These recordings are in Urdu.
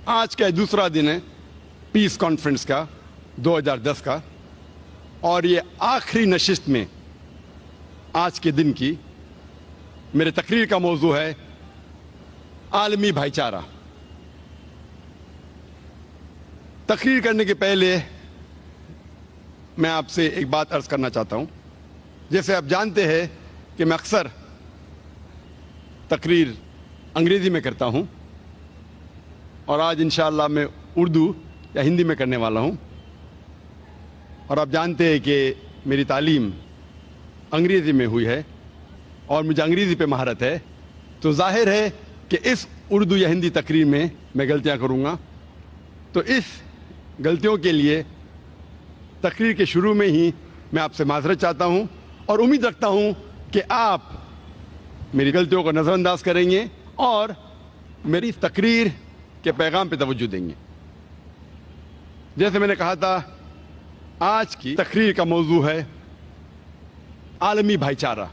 آج کا دوسرا دن ہے پیس کانفرنس کا 2010 کا، اور یہ آخری نشست میں آج کے دن کی میرے تقریر کا موضوع ہے عالمی بھائی چارہ۔ تقریر کرنے کے پہلے میں آپ سے ایک بات عرض کرنا چاہتا ہوں۔ جیسے آپ جانتے ہیں کہ میں اکثر تقریر انگریزی میں کرتا ہوں، اور آج انشاءاللہ میں اردو یا ہندی میں کرنے والا ہوں، اور آپ جانتے ہیں کہ میری تعلیم انگریزی میں ہوئی ہے اور مجھے انگریزی پہ مہارت ہے، تو ظاہر ہے کہ اس اردو یا ہندی تقریر میں غلطیاں کروں گا۔ تو اس غلطیوں کے لیے تقریر کے شروع میں ہی میں آپ سے معذرت چاہتا ہوں، اور امید رکھتا ہوں کہ آپ میری غلطیوں کو نظر انداز کریں گے اور میری تقریر کے پیغام پہ توجہ دیں گے۔ جیسے میں نے کہا تھا، آج کی تقریر کا موضوع ہے عالمی بھائی چارہ۔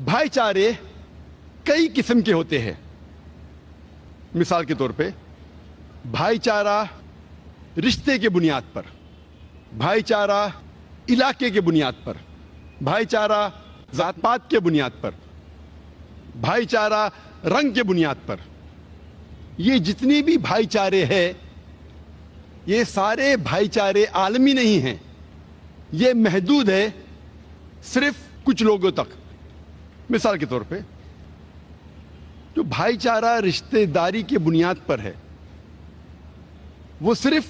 بھائی چارے کئی قسم کے ہوتے ہیں۔ مثال کے طور پہ بھائی چارہ رشتے کے بنیاد پر، بھائی چارہ علاقے کے بنیاد پر، بھائی چارہ ذات پات کے بنیاد پر، بھائی چارہ رنگ کے بنیاد پر، یہ جتنی بھی بھائی چارے ہیں، یہ سارے بھائی چارے عالمی نہیں ہیں، یہ محدود ہے صرف کچھ لوگوں تک۔ مثال کے طور پہ جو بھائی چارہ رشتہ داری کی بنیاد پر ہے، وہ صرف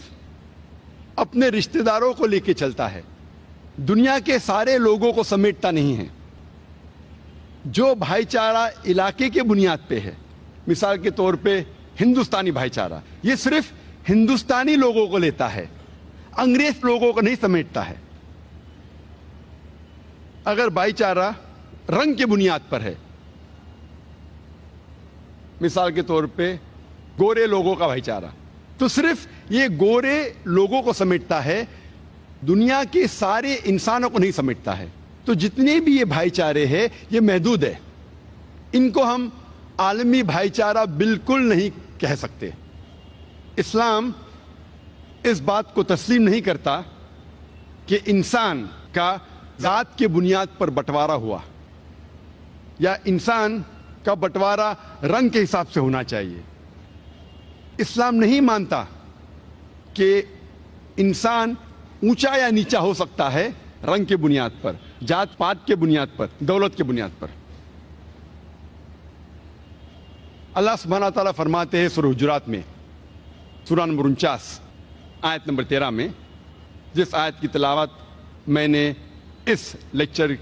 اپنے رشتہ داروں کو لے کے چلتا ہے، دنیا کے سارے لوگوں کو سمیٹتا نہیں ہے۔ جو بھائی چارہ علاقے کے بنیاد پہ ہے، مثال کے طور پہ ہندوستانی بھائی چارہ، یہ صرف ہندوستانی لوگوں کو لیتا ہے، انگریز لوگوں کو نہیں سمیٹتا ہے۔ اگر بھائی چارہ رنگ کے بنیاد پر ہے، مثال کے طور پہ گورے لوگوں کا بھائی چارہ، تو صرف یہ گورے لوگوں کو سمیٹتا ہے، دنیا کے سارے انسانوں کو نہیں سمیٹتا ہے۔ تو جتنے بھی یہ بھائی چارے ہیں، یہ محدود ہے، ان کو ہم عالمی بھائی چارہ بالکل نہیں کہہ سکتے۔ اسلام اس بات کو تسلیم نہیں کرتا کہ انسان کا ذات کے بنیاد پر بٹوارا ہوا، یا انسان کا بٹوارا رنگ کے حساب سے ہونا چاہیے۔ اسلام نہیں مانتا کہ انسان اونچا یا نیچا ہو سکتا ہے رنگ کے بنیاد پر، ذات پات کے بنیاد پر، دولت کے بنیاد پر۔ اللہ سبحانہ تعالیٰ فرماتے ہیں سورہ حجرات میں، سورہ نمبر 49 آیت نمبر 13 میں، جس آیت کی تلاوت میں نے اس لیکچر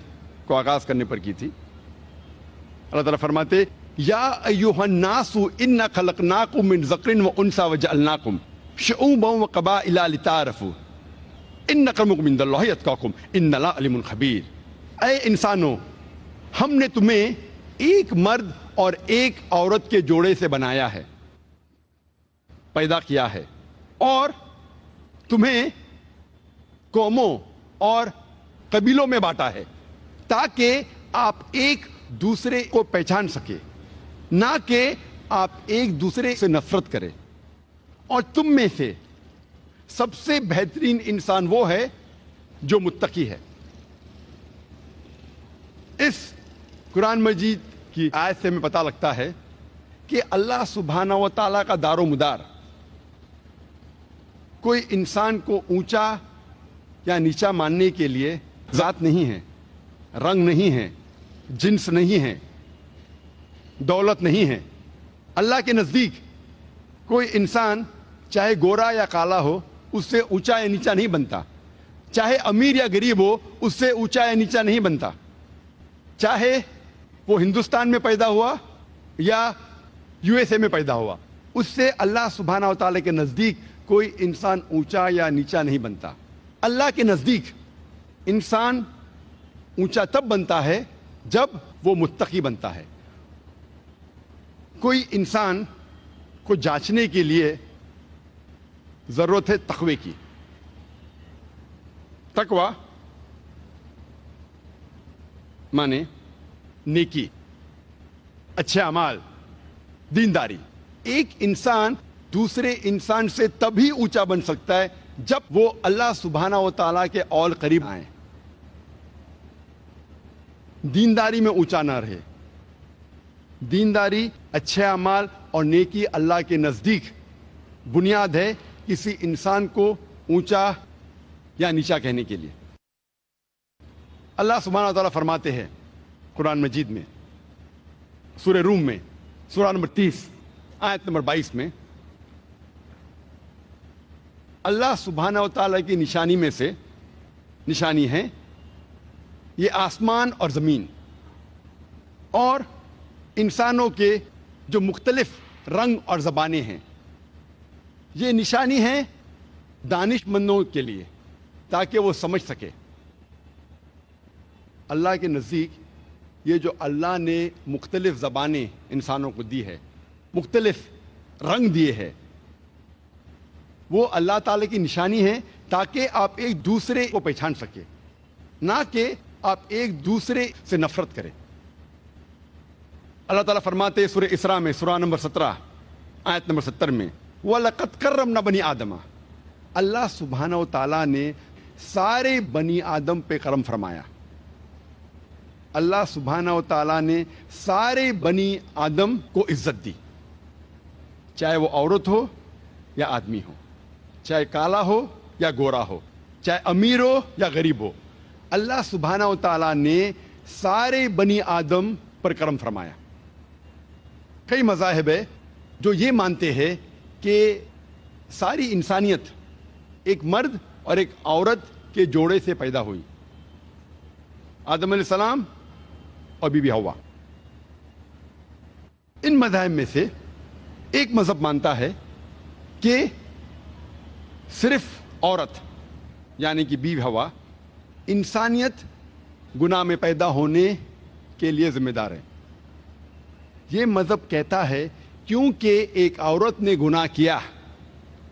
کو آغاز کرنے پر کی تھی۔ اللہ تعالیٰ فرماتے، یا ایھا الناس انا خلقناکم من ذکر و انثی وجعلناکم شعوبا وقبائل لتعارفوا ان اکرمکم عند اللہ اتقاکم ان اللہ علیم خبیر۔ اے انسانوں، ہم نے تمہیں ایک مرد اور ایک عورت کے جوڑے سے بنایا ہے، پیدا کیا ہے، اور تمہیں قوموں اور قبیلوں میں بانٹا ہے تاکہ آپ ایک دوسرے کو پہچان سکے، نہ کہ آپ ایک دوسرے سے نفرت کریں۔ اور تم میں سے سب سے بہترین انسان وہ ہے جو متقی ہے۔ اس قرآن مجید کی آیت سے ہمیں پتہ لگتا ہے کہ اللہ سبحانہ و تعالیٰ کا دار و مدار کوئی انسان کو اونچا یا نیچا ماننے کے لیے ذات نہیں ہے، رنگ نہیں ہے، جنس نہیں ہے، دولت نہیں ہے۔ اللہ کے نزدیک کوئی انسان چاہے گورا یا کالا ہو، اس سے اونچا یا نیچا نہیں بنتا، چاہے امیر یا غریب ہو، اس سے اونچا یا نیچا نہیں بنتا، چاہے وہ ہندوستان میں پیدا ہوا یا یو ایس اے میں پیدا ہوا، اس سے اللہ سبحانہ و تعالیٰ کے نزدیک کوئی انسان اونچا یا نیچا نہیں بنتا۔ اللہ کے نزدیک انسان اونچا تب بنتا ہے جب وہ متقی بنتا ہے۔ کوئی انسان کو جانچنے کے لیے ضرورت ہے تقوی کی۔ تقوی مانے نیکی، اچھے اعمال، دینداری۔ ایک انسان دوسرے انسان سے تبھی اونچا بن سکتا ہے جب وہ اللہ سبحانہ و تعالیٰ کے اور قریب آئیں، دینداری میں اونچا نہ رہے۔ دینداری، اچھے اعمال اور نیکی اللہ کے نزدیک بنیاد ہے کسی انسان کو اونچا یا نیچا کہنے کے لیے۔ اللہ سبحانہ و تعالیٰ فرماتے ہیں قرآن مجید میں، سورہ روم میں، سورہ نمبر 30 آیت نمبر 22 میں، اللہ سبحانہ و تعالیٰ کی نشانی میں سے نشانی ہے یہ آسمان اور زمین اور انسانوں کے جو مختلف رنگ اور زبانیں ہیں۔ یہ نشانی ہے دانش مندوں کے لیے تاکہ وہ سمجھ سکے۔ اللہ کے نزدیک یہ جو اللہ نے مختلف زبانیں انسانوں کو دی ہے، مختلف رنگ دیے ہیں، وہ اللہ تعالیٰ کی نشانی ہے تاکہ آپ ایک دوسرے کو پہچان سکے، نہ کہ آپ ایک دوسرے سے نفرت کریں۔ اللہ تعالیٰ فرماتے سورہ اسراء میں، سورہ نمبر 17 آیت نمبر 70 میں، وَلَقَدْ كَرَّمْنَا بَنِي آدَمَ، اللہ سبحانہ و تعالیٰ نے سارے بنی آدم پہ کرم فرمایا۔ اللہ سبحانہ و تعالیٰ نے سارے بنی آدم کو عزت دی، چاہے وہ عورت ہو یا آدمی ہو، چاہے کالا ہو یا گورا ہو، چاہے امیر ہو یا غریب ہو۔ اللہ سبحانہ و تعالیٰ نے سارے بنی آدم پر کرم فرمایا۔ کئی مذاہب ہے جو یہ مانتے ہیں کہ ساری انسانیت ایک مرد اور ایک عورت کے جوڑے سے پیدا ہوئی، آدم علیہ السلام اور بی بی حوا۔ ان مذاہب میں سے ایک مذہب مانتا ہے کہ صرف عورت یعنی کہ بی بی حوا انسانیت گناہ میں پیدا ہونے کے لیے ذمہ دار ہے۔ یہ مذہب کہتا ہے کیونکہ ایک عورت نے گناہ کیا،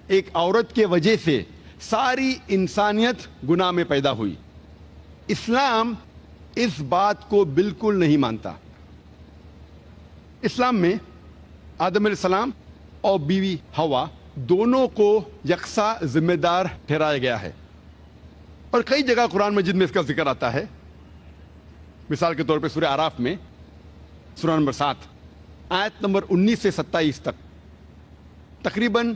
ایک عورت کے وجہ سے ساری انسانیت گناہ میں پیدا ہوئی۔ اسلام اس بات کو بالکل نہیں مانتا۔ اسلام میں آدم علیہ السلام اور بیوی حوا دونوں کو یکساں ذمہ دار ٹھہرایا گیا ہے، اور کئی جگہ قرآن مجید میں اس کا ذکر آتا ہے۔ مثال کے طور پہ سورہ اعراف میں، سورہ نمبر 7 آیت نمبر 19 سے 27 تک تقریباً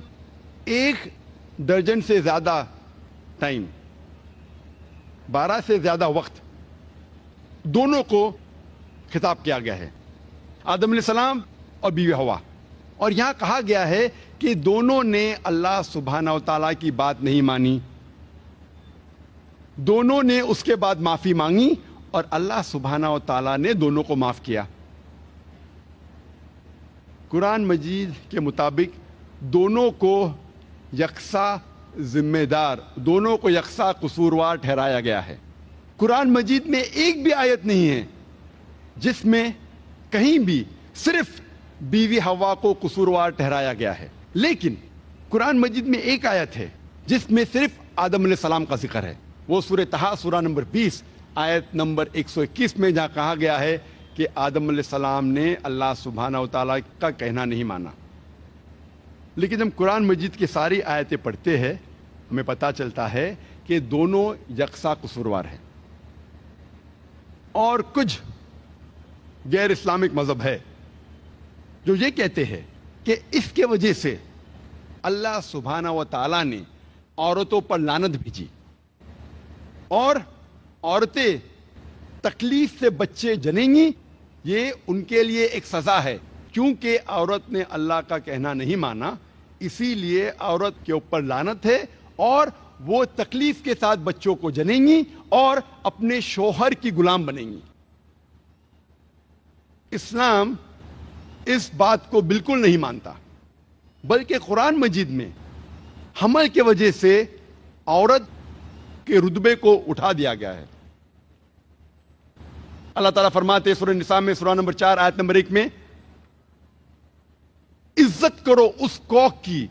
1 درجن سے زیادہ ٹائم، 12 سے زیادہ وقت دونوں کو خطاب کیا گیا ہے، آدم علیہ السلام اور بیوی حوا۔ اور یہاں کہا گیا ہے کہ دونوں نے اللہ سبحانہ و تعالیٰ کی بات نہیں مانی، دونوں نے اس کے بعد معافی مانگی اور اللہ سبحانہ و تعالیٰ نے دونوں کو معاف کیا۔ قرآن مجید کے مطابق دونوں کو یکساں ذمہ دار، دونوں کو یکساں قصوروار ٹھہرایا گیا ہے۔ قرآن مجید میں ایک بھی آیت نہیں ہے جس میں کہیں بھی صرف بیوی حوا کو قصوروار ٹھہرایا گیا ہے، لیکن قرآن مجید میں ایک آیت ہے جس میں صرف آدم علیہ السلام کا ذکر ہے۔ وہ سورہ طٰہٰ سورہ نمبر 20 آیت نمبر 121 میں جہاں کہا گیا ہے کہ آدم علیہ السلام نے اللہ سبحانہ و تعالیٰ کا کہنا نہیں مانا۔ لیکن جب قرآن مجید کی ساری آیتیں پڑھتے ہیں ہمیں پتہ چلتا ہے کہ دونوں یکساں قصوروار ہیں۔ اور کچھ غیر اسلامک مذہب ہے جو یہ کہتے ہیں کہ اس کے وجہ سے اللہ سبحانہ و تعالیٰ نے عورتوں پر لعنت بھیجی، اور عورتیں تکلیف سے بچے جنیں گی، یہ ان کے لیے ایک سزا ہے۔ کیونکہ عورت نے اللہ کا کہنا نہیں مانا، اسی لیے عورت کے اوپر لعنت ہے، اور وہ تکلیف کے ساتھ بچوں کو جنیں گی اور اپنے شوہر کی غلام بنیں گی۔ اسلام اس بات کو بالکل نہیں مانتا، بلکہ قرآن مجید میں حمل کی وجہ سے عورت کے رتبے کو اٹھا دیا گیا ہے۔ اللہ تعالیٰ فرماتے سورہ نساء میں، سورہ نمبر 4 آیت نمبر 1 میں، عزت کرو اس کوکھ کی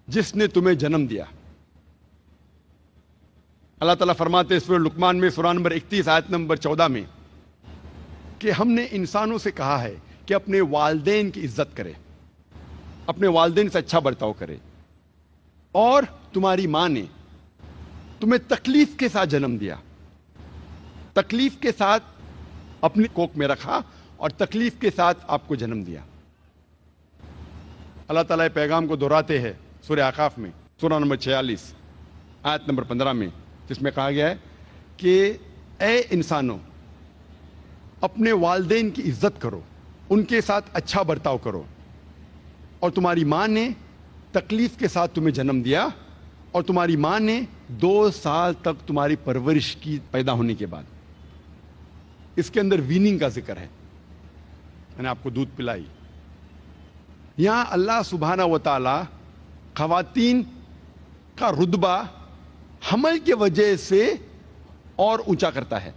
جس نے تمہیں جنم دیا۔ اللہ تعالیٰ فرماتے سورہ لقمان میں، سورہ نمبر 31 آیت نمبر 14 میں، کہ ہم نے انسانوں سے کہا ہے کہ اپنے والدین کی عزت کرے۔ اپنے والدین سے اچھا برتاؤ کرے، اور تمہاری ماں نے تمہیں تکلیف کے ساتھ جنم دیا، تکلیف کے ساتھ اپنی کوکھ میں رکھا اور تکلیف کے ساتھ آپ کو جنم دیا۔ اللہ تعالیٰ پیغام کو دہراتے ہیں سورہ اعراف میں، سورہ نمبر 46 آیت نمبر 15 میں، جس میں کہا گیا ہے کہ اے انسانوں، اپنے والدین کی عزت کرو، ان کے ساتھ اچھا برتاؤ کرو، اور تمہاری ماں نے تکلیف کے ساتھ تمہیں جنم دیا، اور تمہاری ماں نے 2 سال تک تمہاری پرورش کی پیدا ہونے کے بعد۔ اس کے اندر ویننگ کا ذکر ہے، میں نے آپ کو دودھ پلائی۔ یہاں اللہ سبحانہ و تعالی خواتین کا رتبہ حمل کی وجہ سے اور اونچا کرتا ہے،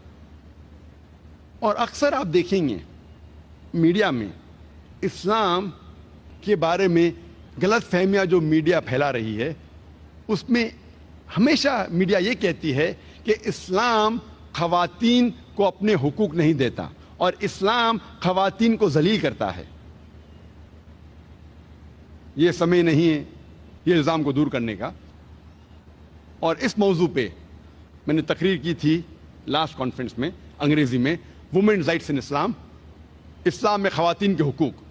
اور اکثر آپ دیکھیں گے میڈیا میں اسلام کے بارے میں غلط فہمیاں جو میڈیا پھیلا رہی ہے، اس میں ہمیشہ میڈیا یہ کہتی ہے کہ اسلام خواتین کو اپنے حقوق نہیں دیتا اور اسلام خواتین کو ذلیل کرتا ہے۔ یہ سمے نہیں ہے یہ الزام کو دور کرنے کا، اور اس موضوع پہ میں نے تقریر کی تھی لاسٹ کانفرنس میں انگریزی میں، وومنز رائٹس ان اسلام، اسلام میں خواتین کے حقوق۔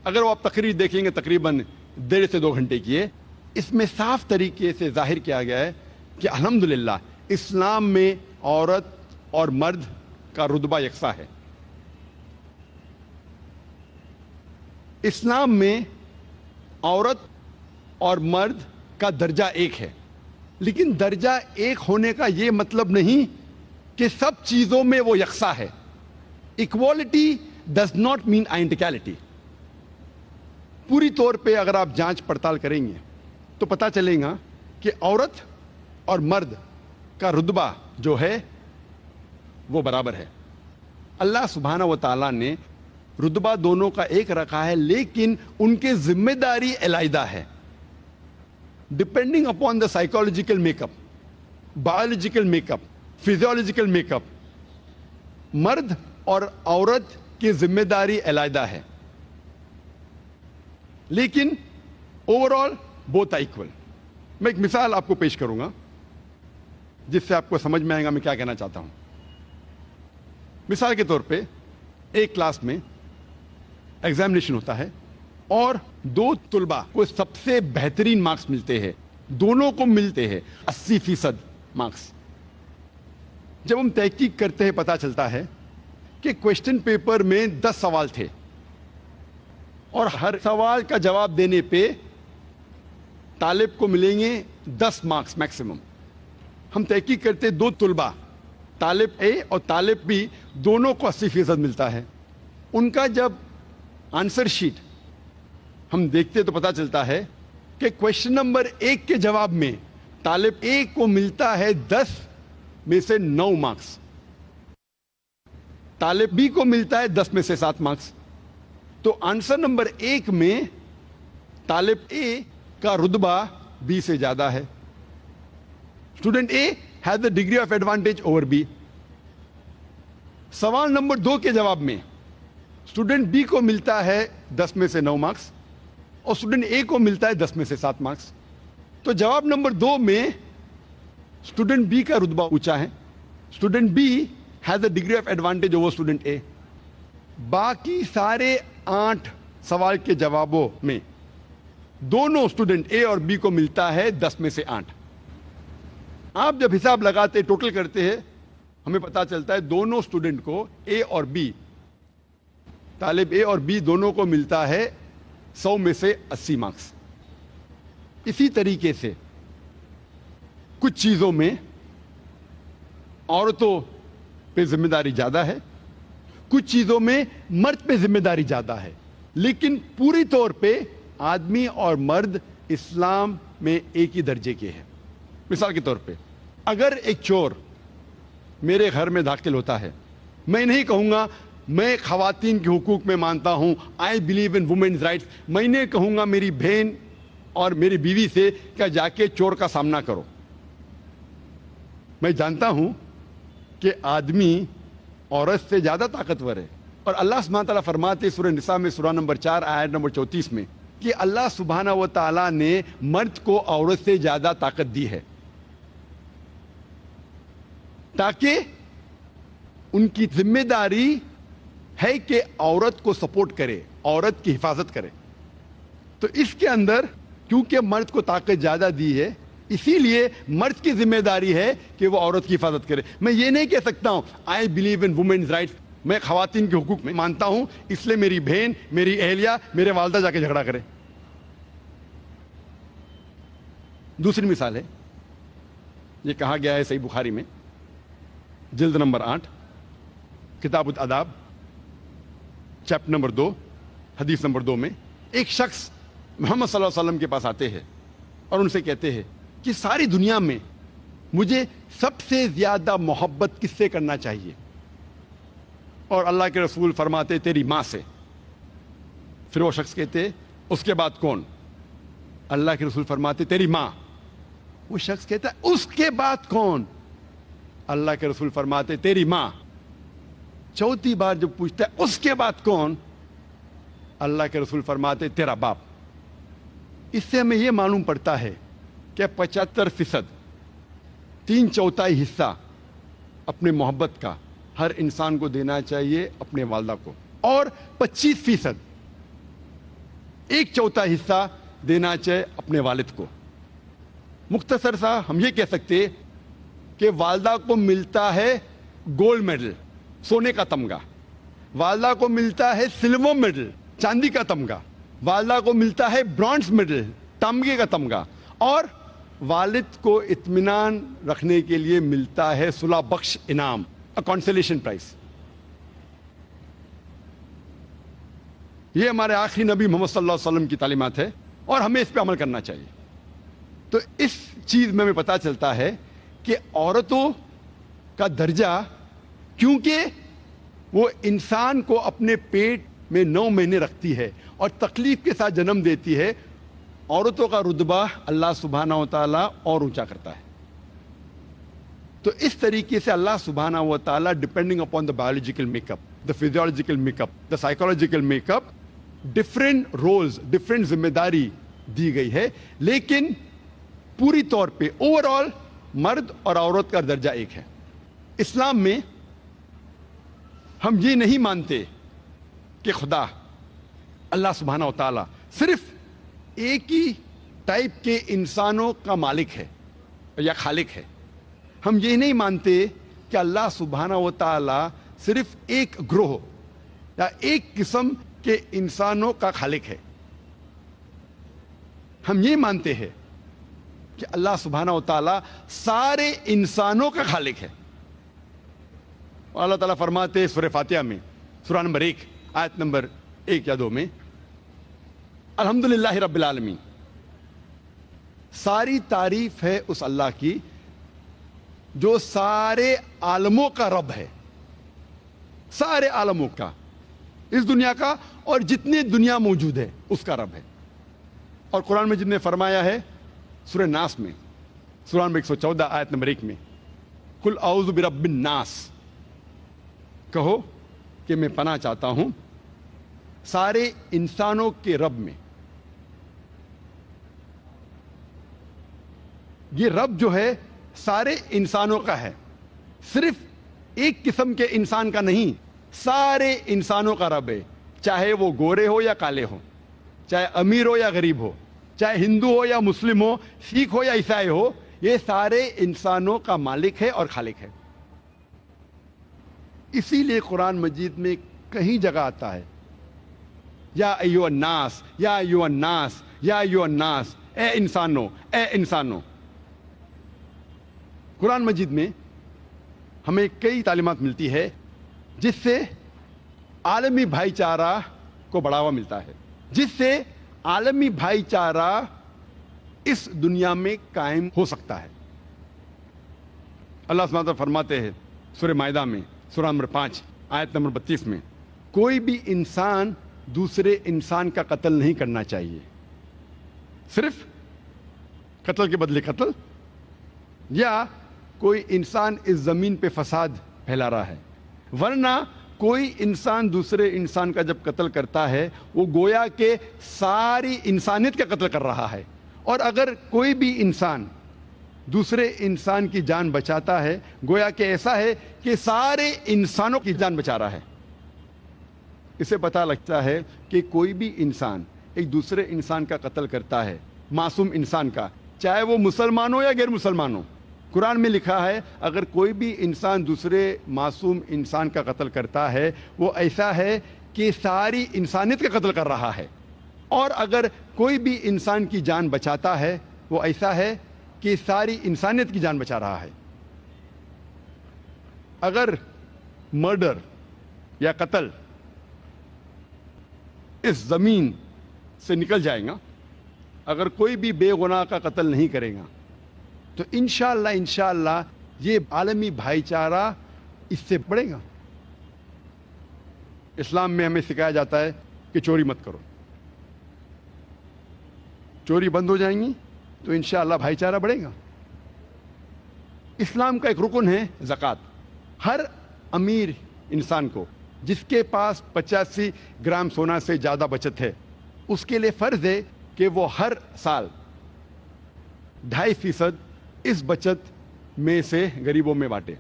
اگر وہ آپ تقریر دیکھیں گے تقریباً 1.5 سے 2 گھنٹے کی ہے، اس میں صاف طریقے سے ظاہر کیا گیا ہے کہ الحمدللہ اسلام میں عورت اور مرد کا رتبہ یکساں ہے۔ اسلام میں عورت اور مرد کا درجہ ایک ہے، لیکن درجہ ایک ہونے کا یہ مطلب نہیں کہ سب چیزوں میں وہ یکساں ہے۔ Equality does not mean identicality. پوری طور پہ اگر آپ جانچ پڑتال کریں گے تو پتہ چلے گا کہ عورت اور مرد کا رتبہ جو ہے وہ برابر ہے۔ اللہ سبحانہ و تعالیٰ نے رتبہ دونوں کا ایک رکھا ہے، لیکن ان کے ذمہ داری علیحدہ ہے، ڈپینڈنگ اپون دا سائیکولوجیکل میک اپ، بایولوجیکل میک اپ، فزیولوجیکل میک اپ۔ مرد اور عورت کی ذمہ داری علیحدہ ہے، لیکن اوور آل بوتھ ایکول۔ میں ایک مثال آپ کو پیش کروں گا جس سے آپ کو سمجھ میں آئے گا میں کیا کہنا چاہتا ہوں۔ مثال کے طور پہ ایک کلاس میں ایگزامینیشن ہوتا ہے اور 2 طلبہ کو سب سے بہترین مارکس ملتے ہیں، دونوں کو ملتے ہیں 80% مارکس۔ جب ہم تحقیق کرتے ہیں پتہ چلتا ہے کہ کوشچن پیپر میں 10 سوال تھے اور ہر سوال کا جواب دینے پہ طالب کو ملیں گے 10 مارکس میکسیمم۔ ہم تحقیق کرتے 2 طلبہ، طالب اے اور طالب بی، دونوں کو 80% ملتا ہے۔ ان کا جب آنسر شیٹ ہم دیکھتے تو پتہ چلتا ہے کہ کوشچن نمبر 1 کے جواب میں طالب اے کو ملتا ہے 10 میں سے 9 مارکس، طالب بی کو ملتا ہے 10 میں سے 7 مارکس۔ تو آنسر نمبر 1 میں طالب اے کا رتبہ بی سے زیادہ ہے۔ Student A has A degree of advantage over B. سوال نمبر 2 کے جواب میں اسٹوڈنٹ بی کو ملتا ہے 10 میں سے 9 مارکس اور اسٹوڈنٹ اے کو ملتا ہے 10 میں سے 7 مارکس۔ تو جواب نمبر 2 میں اسٹوڈنٹ بی کا رتبہ اونچا ہے، student B has A degree of advantage over student A. باقی سارے 8 سوال کے جوابوں میں دونوں اسٹوڈنٹ اے اور بی کو ملتا ہے 10 میں سے 8۔ آپ جب حساب لگاتے ٹوٹل کرتے ہیں ہمیں پتا چلتا ہے دونوں اسٹوڈنٹ کو اے اور بی، طالب اے اور بی دونوں کو ملتا ہے 100 میں سے 80 مارکس۔ اسی طریقے سے کچھ چیزوں میں عورتوں پہ ذمہ داری زیادہ ہے، کچھ چیزوں میں مرد پہ ذمہ داری زیادہ ہے، لیکن پوری طور پہ آدمی اور مرد اسلام میں ایک ہی درجے کے ہیں۔ مثال کے طور پہ اگر ایک چور میرے گھر میں داخل ہوتا ہے، میں نہیں کہوں گا میں خواتین کے حقوق میں مانتا ہوں، I believe in women's rights, میں نہیں کہوں گا میری بہن اور میری بیوی سے کہ جا کے چور کا سامنا کرو۔ میں جانتا ہوں کہ آدمی عورت سے زیادہ طاقتور ہے، اور اللہ سبحانہ تعالیٰ فرماتے سورہ نساء میں سورہ نمبر 4 آیت نمبر 34 میں کہ اللہ سبحانہ و تعالیٰ نے مرد کو عورت سے زیادہ طاقت دی ہے تاکہ ان کی ذمہ داری ہے کہ عورت کو سپورٹ کرے, عورت کی حفاظت کرے. تو اس کے اندر کیونکہ مرد کو طاقت زیادہ دی ہے, اسی لیے مرد کی ذمہ داری ہے کہ وہ عورت کی حفاظت کرے. میں یہ نہیں کہہ سکتا ہوں I believe in women's rights, میں خواتین کے حقوق میں مانتا ہوں, اس لیے میری بہن, میری اہلیہ, میرے والدہ جا کے جھگڑا کرے. دوسری مثال ہے, یہ کہا گیا ہے صحیح بخاری میں جلد نمبر 8 کتاب الاداب چیپٹر نمبر 2 حدیث نمبر 2 میں ایک شخص محمد صلی اللہ علیہ وسلم کے پاس آتے ہیں اور ان سے کہتے ہیں کہ ساری دنیا میں مجھے سب سے زیادہ محبت کس سے کرنا چاہیے؟ اور اللہ کے رسول فرماتے تیری ماں سے. پھر وہ شخص کہتے اس کے بعد کون؟ اللہ کے رسول فرماتے تیری ماں. وہ شخص کہتا ہے اس کے بعد کون؟ اللہ کے رسول فرماتے تیری ماں. چوتھی بار جب پوچھتا ہے اس کے بعد کون؟ اللہ کے رسول فرماتے تیرا باپ. اس سے ہمیں یہ معلوم پڑتا ہے کہ 75% 3/4 حصہ اپنے محبت کا ہر انسان کو دینا چاہیے اپنے والدہ کو, اور 25% 1/4 حصہ دینا چاہیے اپنے والد کو. مختصر سا ہم یہ کہہ سکتے کہ والدہ کو ملتا ہے گولڈ میڈل, سونے کا تمغہ, والدہ کو ملتا ہے سلور میڈل, چاندی کا تمغہ, والدہ کو ملتا ہے برونز میڈل, تمغے کا تمغہ, اور والد کو اطمینان رکھنے کے لیے ملتا ہے صلح بخش انعام, کنسولیشن پرائز. یہ ہمارے آخری نبی محمد صلی اللہ علیہ وسلم کی تعلیمات ہے اور ہمیں اس پہ عمل کرنا چاہیے. تو اس چیز میں ہمیں پتہ چلتا ہے کہ عورتوں کا درجہ, کیونکہ وہ انسان کو اپنے پیٹ میں 9 مہینے رکھتی ہے اور تکلیف کے ساتھ جنم دیتی ہے, عورتوں کا رتبہ اللہ سبحانہ و تعالیٰ اور اونچا کرتا ہے. تو اس طریقے سے اللہ سبحانہ و تعالیٰ depending upon the biological make up, the physiological make up, the psychological make up, different roles, different ذمہ داری دی گئی ہے, لیکن پوری طور پہ اوور آل مرد اور عورت کا درجہ ایک ہے. اسلام میں ہم یہ نہیں مانتے کہ خدا اللہ سبحانہ و تعالیٰ صرف ایک ہی ٹائپ کے انسانوں کا مالک ہے یا خالق ہے. ہم یہ نہیں مانتے کہ اللہ سبحانہ و تعالیٰ صرف ایک گروہ یا ایک قسم کے انسانوں کا خالق ہے. ہم یہ مانتے ہیں کہ اللہ سبحانہ و تعالیٰ سارے انسانوں کا خالق ہے. اور اللہ تعالیٰ فرماتے سورہ فاتحہ میں سورہ نمبر 1 آیت نمبر 1 یا 2 میں الحمدللہ رب العالمین, ساری تعریف ہے اس اللہ کی جو سارے عالموں کا رب ہے, سارے عالموں کا, اس دنیا کا اور جتنی دنیا موجود ہے اس کا رب ہے. اور قرآن میں جن نے فرمایا ہے سورہ ناس میں سورہ نمبر 114 آیت نمبر 1 میں قل اعوذ برب الناس, کہو کہ میں پناہ چاہتا ہوں سارے انسانوں کے رب میں. یہ رب جو ہے سارے انسانوں کا ہے, صرف ایک قسم کے انسان کا نہیں, سارے انسانوں کا رب ہے, چاہے وہ گورے ہو یا کالے ہو, چاہے امیر ہو یا غریب ہو, چاہے ہندو ہو یا مسلم ہو, سکھ ہو یا عیسائی ہو, یہ سارے انسانوں کا مالک ہے اور خالق ہے. اسی لیے قرآن مجید میں کہیں جگہ آتا ہے یا ایھا الناس, یا ایھا الناس, یا ایھا الناس, اے انسانوں, اے انسانوں. قرآن مجید میں ہمیں کئی تعلیمات ملتی ہے جس سے عالمی بھائی چارہ کو بڑھاوا ملتا ہے, جس سے عالمی بھائی چارہ اس دنیا میں قائم ہو سکتا ہے. اللہ سبحانہ وتعالیٰ فرماتے ہیں سورہ مائدہ میں سورہ نمبر 5 آیت نمبر 32 میں کوئی بھی انسان دوسرے انسان کا قتل نہیں کرنا چاہیے, صرف قتل کے بدلے قتل, یا کوئی انسان اس زمین پہ فساد پھیلا رہا ہے, ورنہ کوئی انسان دوسرے انسان کا جب قتل کرتا ہے وہ گویا کہ ساری انسانیت کا قتل کر رہا ہے، اور اگر کوئی بھی انسان دوسرے انسان کی جان بچاتا ہے گویا کہ ایسا ہے کہ سارے انسانوں کی جان بچا رہا ہے۔ اسے پتہ لگتا ہے کہ کوئی بھی انسان ایک دوسرے انسان کا قتل کرتا ہے، معصوم انسان کا، چاہے وہ مسلمان ہو یا غیر مسلمان ہو۔ قرآن میں لکھا ہے اگر کوئی بھی انسان دوسرے معصوم انسان کا قتل کرتا ہے وہ ایسا ہے کہ ساری انسانیت کا قتل کر رہا ہے، اور اگر کوئی بھی انسان کی جان بچاتا ہے وہ ایسا ہے کہ ساری انسانیت کی جان بچا رہا ہے۔ اگر مرڈر یا قتل اس زمین سے نکل جائے گا، اگر کوئی بھی بے گناہ کا قتل نہیں کرے گا، تو انشاءاللہ یہ عالمی بھائی چارہ اس سے بڑھے گا۔ اسلام میں ہمیں سکھایا جاتا ہے کہ چوری مت کرو، چوری بند ہو جائیں گی تو انشاءاللہ بھائی چارہ بڑھے گا۔ اسلام کا ایک رکن ہے زکوٰۃ۔ ہر امیر انسان کو جس کے پاس 85 گرام سونا سے زیادہ بچت ہے اس کے لیے فرض ہے کہ وہ ہر سال 2.5% اس بچت میں سے غریبوں میں بانٹے۔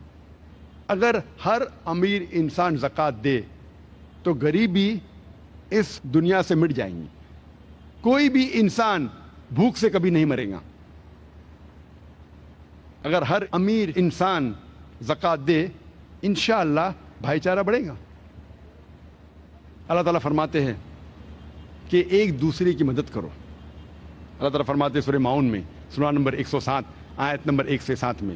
اگر ہر امیر انسان زکوٰۃ دے تو غریبی اس دنیا سے مٹ جائیں گی، کوئی بھی انسان بھوک سے کبھی نہیں مرے گا۔ اگر ہر امیر انسان زکوٰۃ دے انشاءاللہ بھائی چارہ بڑھے گا۔ اللہ تعالیٰ فرماتے ہیں کہ ایک دوسرے کی مدد کرو۔ اللہ تعالیٰ فرماتے ہیں سورہ ماؤن میں سورہ نمبر 107 آیت نمبر 1 سے 7 میں،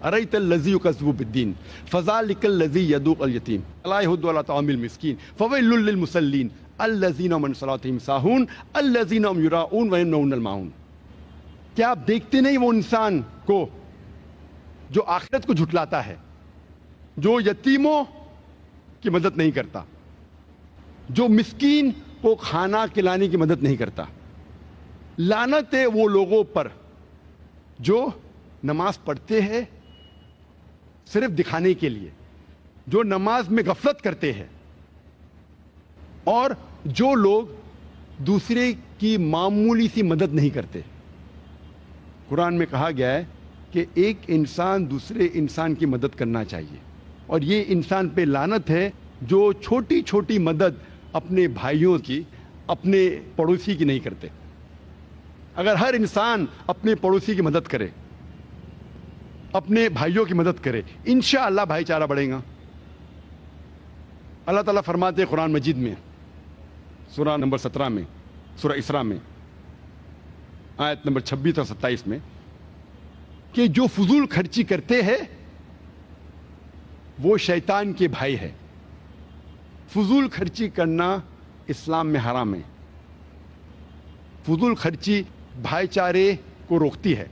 ارأیت الذی یکذب بالدین فذلک الذی یدعو الیتیم ولا یحض علی طعام المسکین فویل للمصلین الذین هم عن صلاتهم ساہون الذین هم یراؤون ویمنعون الماعون۔ کیا آپ دیکھتے نہیں وہ انسان کو جو آخرت کو جھٹلاتا ہے، جو یتیموں کی مدد نہیں کرتا، جو مسکین کو کھانا کھلانے کی مدد نہیں کرتا؟ لعنت ہے وہ لوگوں پر جو نماز پڑھتے ہیں صرف دکھانے کے لیے، جو نماز میں غفلت کرتے ہیں، اور جو لوگ دوسرے کی معمولی سی مدد نہیں کرتے۔ قرآن میں کہا گیا ہے کہ ایک انسان دوسرے انسان کی مدد کرنا چاہیے، اور یہ انسان پہ لعنت ہے جو چھوٹی چھوٹی مدد اپنے بھائیوں کی، اپنے پڑوسی کی نہیں کرتے۔ اگر ہر انسان اپنے پڑوسی کی مدد کرے، اپنے بھائیوں کی مدد کرے، انشاءاللہ بھائی چارہ بڑھے گا۔ اللہ تعالیٰ فرماتے ہیں قرآن مجید میں سورہ نمبر 17 میں، سورہ اسراء میں آیت نمبر 26 اور 27 میں، کہ جو فضول خرچی کرتے ہیں وہ شیطان کے بھائی ہے۔ فضول خرچی کرنا اسلام میں حرام ہے۔ فضول خرچی بھائی چارے کو روکتی ہے۔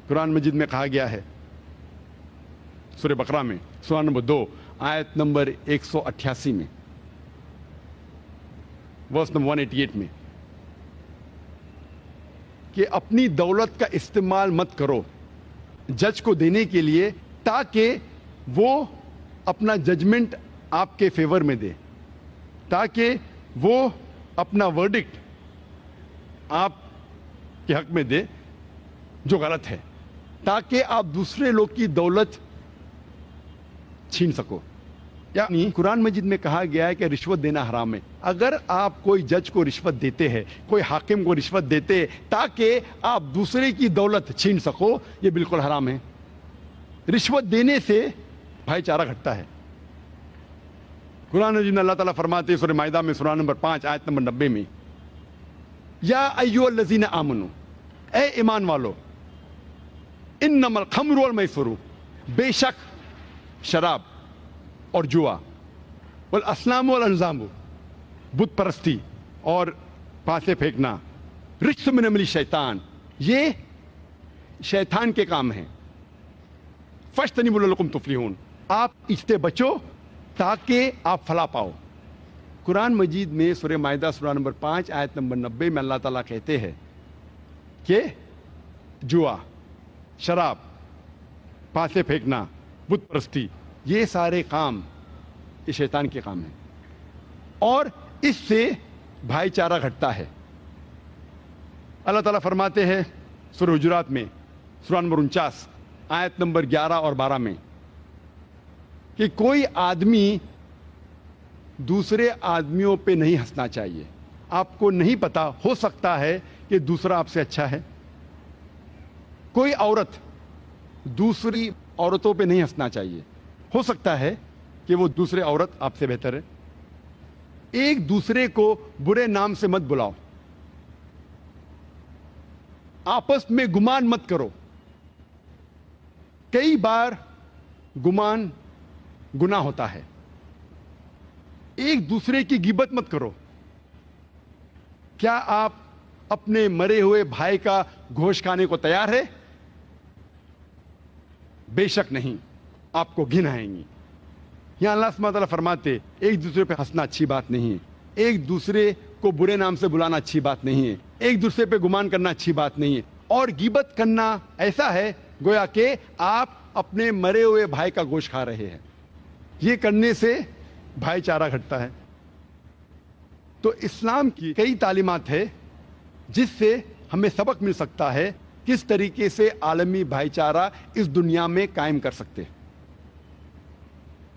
قرآن مجید میں کہا گیا ہے سورہ بقرہ میں سورہ نمبر 2 آیت نمبر 188 میں، ورس نمبر 188 میں، کہ اپنی دولت کا استعمال مت کرو جج کو دینے کے لیے تاکہ وہ اپنا ججمنٹ آپ کے فیور میں دے، تاکہ وہ اپنا ورڈکٹ آپ کے حق میں دے جو غلط ہے، تاکہ آپ دوسرے لوگ کی دولت چھین سکو۔ یعنی قرآن مجید میں کہا گیا ہے کہ رشوت دینا حرام ہے۔ اگر آپ کوئی جج کو رشوت دیتے ہیں، کوئی حاکم کو رشوت دیتے تاکہ آپ دوسرے کی دولت چھین سکو، یہ بالکل حرام ہے۔ رشوت دینے سے بھائی چارہ گھٹتا ہے۔ قرآن مجید میں اللہ تعالیٰ فرماتے ہیں سورہ مائدہ میں سورہ نمبر 5 آیت نمبر 90 میں، یا ایھا الذین آمنو، اے ایمان والو، انما الخمر والمیسر، بے شک شراب اور جوا، والاصنام والانزام، بت پرستی اور پاسے پھینکنا، رجس من عمل الشیطان، یہ شیطان کے کام ہیں، فاجتنبوہ لعلکم تفلحون، آپ اس سے بچو تاکہ آپ فلاح پاؤ۔ قرآن مجید میں سورہ مائدہ سورہ نمبر 5 آیت نمبر 90 میں اللہ تعالیٰ کہتے ہیں کہ جوا، شراب، پاسے پھینکنا، بت پرستی، یہ سارے کام یہ شیطان کے کام ہے اور اس سے بھائی چارہ گھٹتا ہے۔ اللہ تعالیٰ فرماتے ہیں سورہ حجرات میں سورہ نمبر 49 آیت نمبر 11 اور 12 میں کہ کوئی آدمی دوسرے آدمیوں پہ نہیں ہنسنا چاہیے۔ آپ کو نہیں پتا، ہو سکتا ہے کہ دوسرا آپ سے اچھا ہے۔ کوئی عورت دوسری عورتوں پہ نہیں ہنسنا چاہیے، ہو سکتا ہے کہ وہ دوسرے عورت آپ سے بہتر ہے۔ ایک دوسرے کو برے نام سے مت بلاؤ، آپس میں گمان مت کرو۔ کئی بار گمان گناہ ہوتا ہے۔ ایک دوسرے کی غیبت مت کرو۔ کیا آپ اپنے مرے ہوئے بھائی کا گوشت کھانے کو تیار ہے؟ بے شک نہیں، آپ کو گھن آئیں گی۔ یہاں اللہ سبحانہ تعالیٰ فرماتے ایک دوسرے پہ ہنسنا اچھی بات نہیں ہے، ایک دوسرے کو برے نام سے بلانا اچھی بات نہیں ہے، ایک دوسرے پہ گمان کرنا اچھی بات نہیں ہے، اور غیبت کرنا ایسا ہے گویا کہ آپ اپنے مرے ہوئے بھائی کا گوشت کھا رہے ہیں۔ یہ کرنے سے بھائی چارہ گھٹتا ہے۔ تو اسلام کی کئی تعلیمات ہے جس سے ہمیں سبق مل سکتا ہے کس طریقے سے عالمی بھائی چارہ اس دنیا میں قائم کر سکتے ہیں۔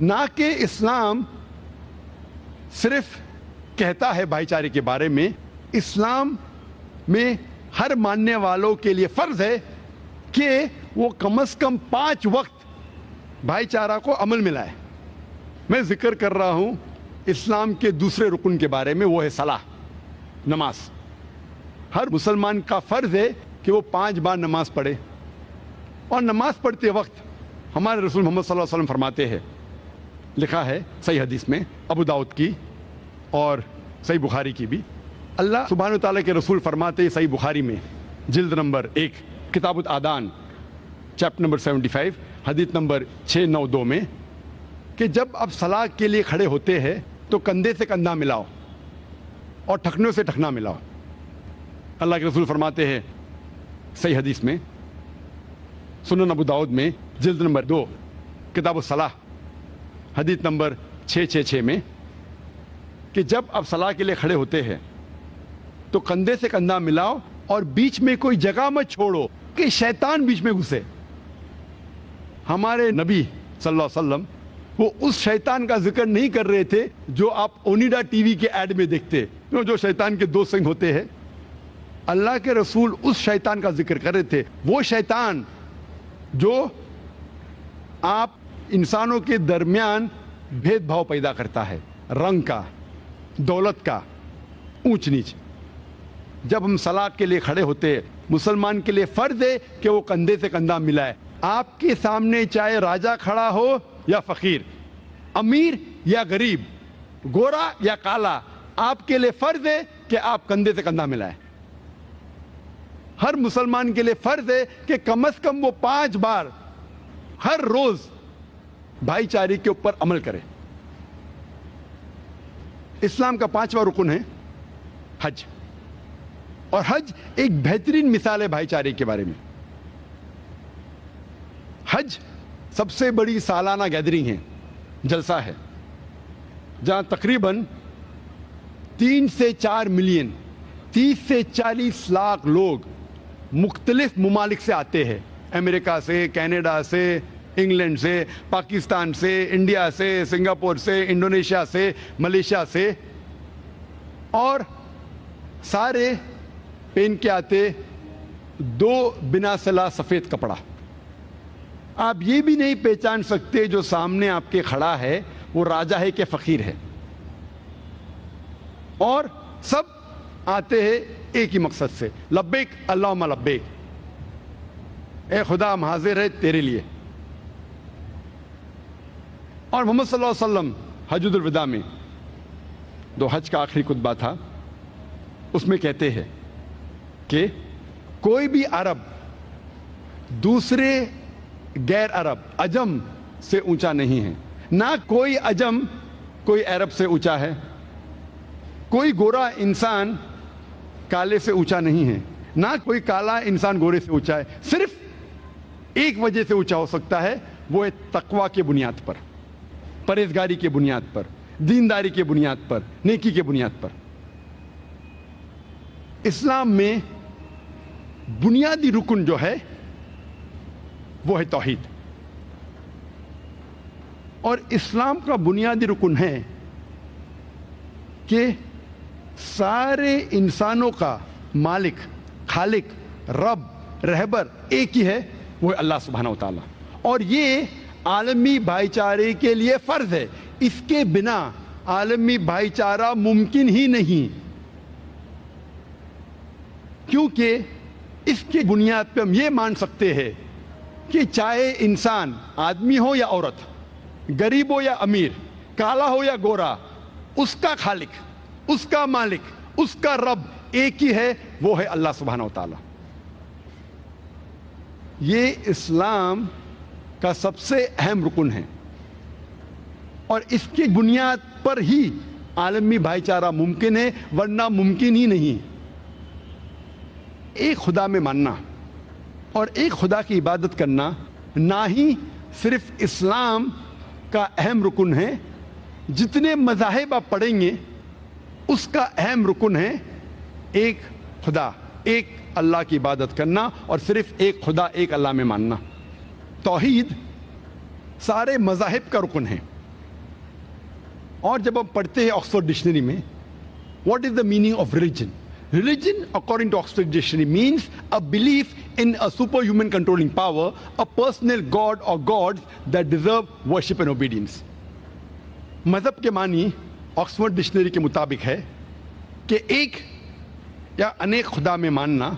نہ کہ اسلام صرف کہتا ہے بھائی چارے کے بارے میں، اسلام میں ہر ماننے والوں کے لیے فرض ہے کہ وہ کم از کم 5 وقت بھائی چارہ کو عمل میں لائے۔ میں ذکر کر رہا ہوں اسلام کے دوسرے رکن کے بارے میں، وہ ہے صلاح، نماز۔ ہر مسلمان کا فرض ہے کہ وہ 5 بار نماز پڑھے، اور نماز پڑھتے وقت ہمارے رسول محمد صلی اللہ علیہ وسلم فرماتے ہیں، لکھا ہے صحیح حدیث میں، ابو داؤد کی اور صحیح بخاری کی بھی، اللہ سبحانہ وتعالیٰ کے رسول فرماتے ہیں صحیح بخاری میں جلد نمبر 1 کتاب الادان چیپٹر نمبر 75 حدیث نمبر 692 میں کہ جب آپ صلاح کے لیے کھڑے ہوتے ہیں تو کندھے سے کندھا ملاؤ اور ٹھکنوں سے ٹھکنا ملاؤ۔ اللہ کے رسول فرماتے ہیں صحیح حدیث میں سنن ابو داؤد میں جلد نمبر 2 کتاب الصلاح حدیث نمبر 666 میں کہ جب آپ صلاح کے لیے کھڑے ہوتے ہیں تو کندھے سے کندھا ملاؤ اور بیچ میں کوئی جگہ مت چھوڑو کہ شیطان بیچ میں گھسے۔ ہمارے نبی صلی اللہ علیہ وسلم وہ اس شیطان کا ذکر نہیں کر رہے تھے جو آپ اونیڈا ٹی وی کے ایڈ میں دیکھتے، جو شیطان کے 2 سنگ ہوتے ہیں۔ اللہ کے رسول اس شیطان کا ذکر کر رہے تھے، وہ شیطان جو آپ انسانوں کے درمیان بھید بھاؤ پیدا کرتا ہے، رنگ کا، دولت کا، اونچ نیچ۔ جب ہم صلاح کے لیے کھڑے ہوتے ہیں، مسلمان کے لیے فرض ہے کہ وہ کندھے سے کندھا ملائے۔ آپ کے سامنے چاہے راجا کھڑا ہو یا فقیر، امیر یا غریب، گورا یا کالا، آپ کے لیے فرض ہے کہ آپ کندھے سے کندھا ملائیں۔ ہر مسلمان کے لیے فرض ہے کہ کم از کم وہ 5 بار ہر روز بھائی چارے کے اوپر عمل کرے۔ اسلام کا 5واں رکن ہے حج، اور حج ایک بہترین مثال ہے بھائی چارے کے بارے میں۔ حج سب سے بڑی سالانہ گیدرنگ ہے، جلسہ ہے، جہاں تقریباً 3 سے 4 ملین 30 سے 40 لاکھ لوگ مختلف ممالک سے آتے ہیں، امریکہ سے، کینیڈا سے، انگلینڈ سے، پاکستان سے، انڈیا سے، سنگاپور سے، انڈونیشیا سے، ملیشیا سے، اور سارے پہن کے آتے 2 بنا صلاح سفید کپڑا۔ آپ یہ بھی نہیں پہچان سکتے جو سامنے آپ کے کھڑا ہے وہ راجا ہے کہ فقیر ہے، اور سب آتے ہیں ایک ہی مقصد سے، لبیک اللہم لبیک، اے خدا ہم حاضر ہے تیرے لیے۔ اور محمد صلی اللہ علیہ وسلم حجۃ الوداع میں، جو حج کا آخری خطبہ تھا، اس میں کہتے ہیں کہ کوئی بھی عرب دوسرے غیر عرب عجم سے اونچا نہیں ہے، نہ کوئی عجم کوئی عرب سے اونچا ہے، کوئی گورا انسان کالے سے اونچا نہیں ہے، نہ کوئی کالا انسان گورے سے اونچا ہے، صرف ایک وجہ سے اونچا ہو سکتا ہے، وہ ہے تقویٰ کی بنیاد پر۔ پرہیزگاری کی بنیاد پر، دینداری کی بنیاد پر، نیکی کی بنیاد پر۔ اسلام میں بنیادی رکن جو ہے وہ ہے توحید، اور اسلام کا بنیادی رکن ہے کہ سارے انسانوں کا مالک، خالق، رب، رہبر ایک ہی ہے، وہ ہے اللہ سبحانہ و تعالیٰ، اور یہ عالمی بھائی چارے کے لیے فرض ہے۔ اس کے بنا عالمی بھائی چارہ ممکن ہی نہیں، کیونکہ اس کی بنیاد پہ ہم یہ مان سکتے ہیں کہ چاہے انسان آدمی ہو یا عورت، غریب ہو یا امیر، کالا ہو یا گورا، اس کا خالق، اس کا مالک، اس کا رب ایک ہی ہے، وہ ہے اللہ سبحانہ و تعالیٰ۔ یہ اسلام کا سب سے اہم رکن ہے، اور اس کی بنیاد پر ہی عالمی بھائی چارہ ممکن ہے، ورنہ ممکن ہی نہیں۔ ایک خدا میں ماننا اور ایک خدا کی عبادت کرنا نہ ہی صرف اسلام کا اہم رکن ہے، جتنے مذاہب آپ پڑھیں گے اس کا اہم رکن ہے ایک خدا، ایک اللہ کی عبادت کرنا، اور صرف ایک خدا، ایک اللہ میں ماننا۔ توحید سارے مذاہب کا رکن ہے، اور جب ہم پڑھتے ہیں آکسفورڈ ڈکشنری میں what is the meaning of religion? Religion, according to Oxford Dictionary, means a belief in a superhuman controlling power, a personal god or gods that deserve worship and obedience. مذہب کے معنی آکسفورڈ ڈکشنری کے مطابق ہے کہ ایک یا انیک خدا میں ماننا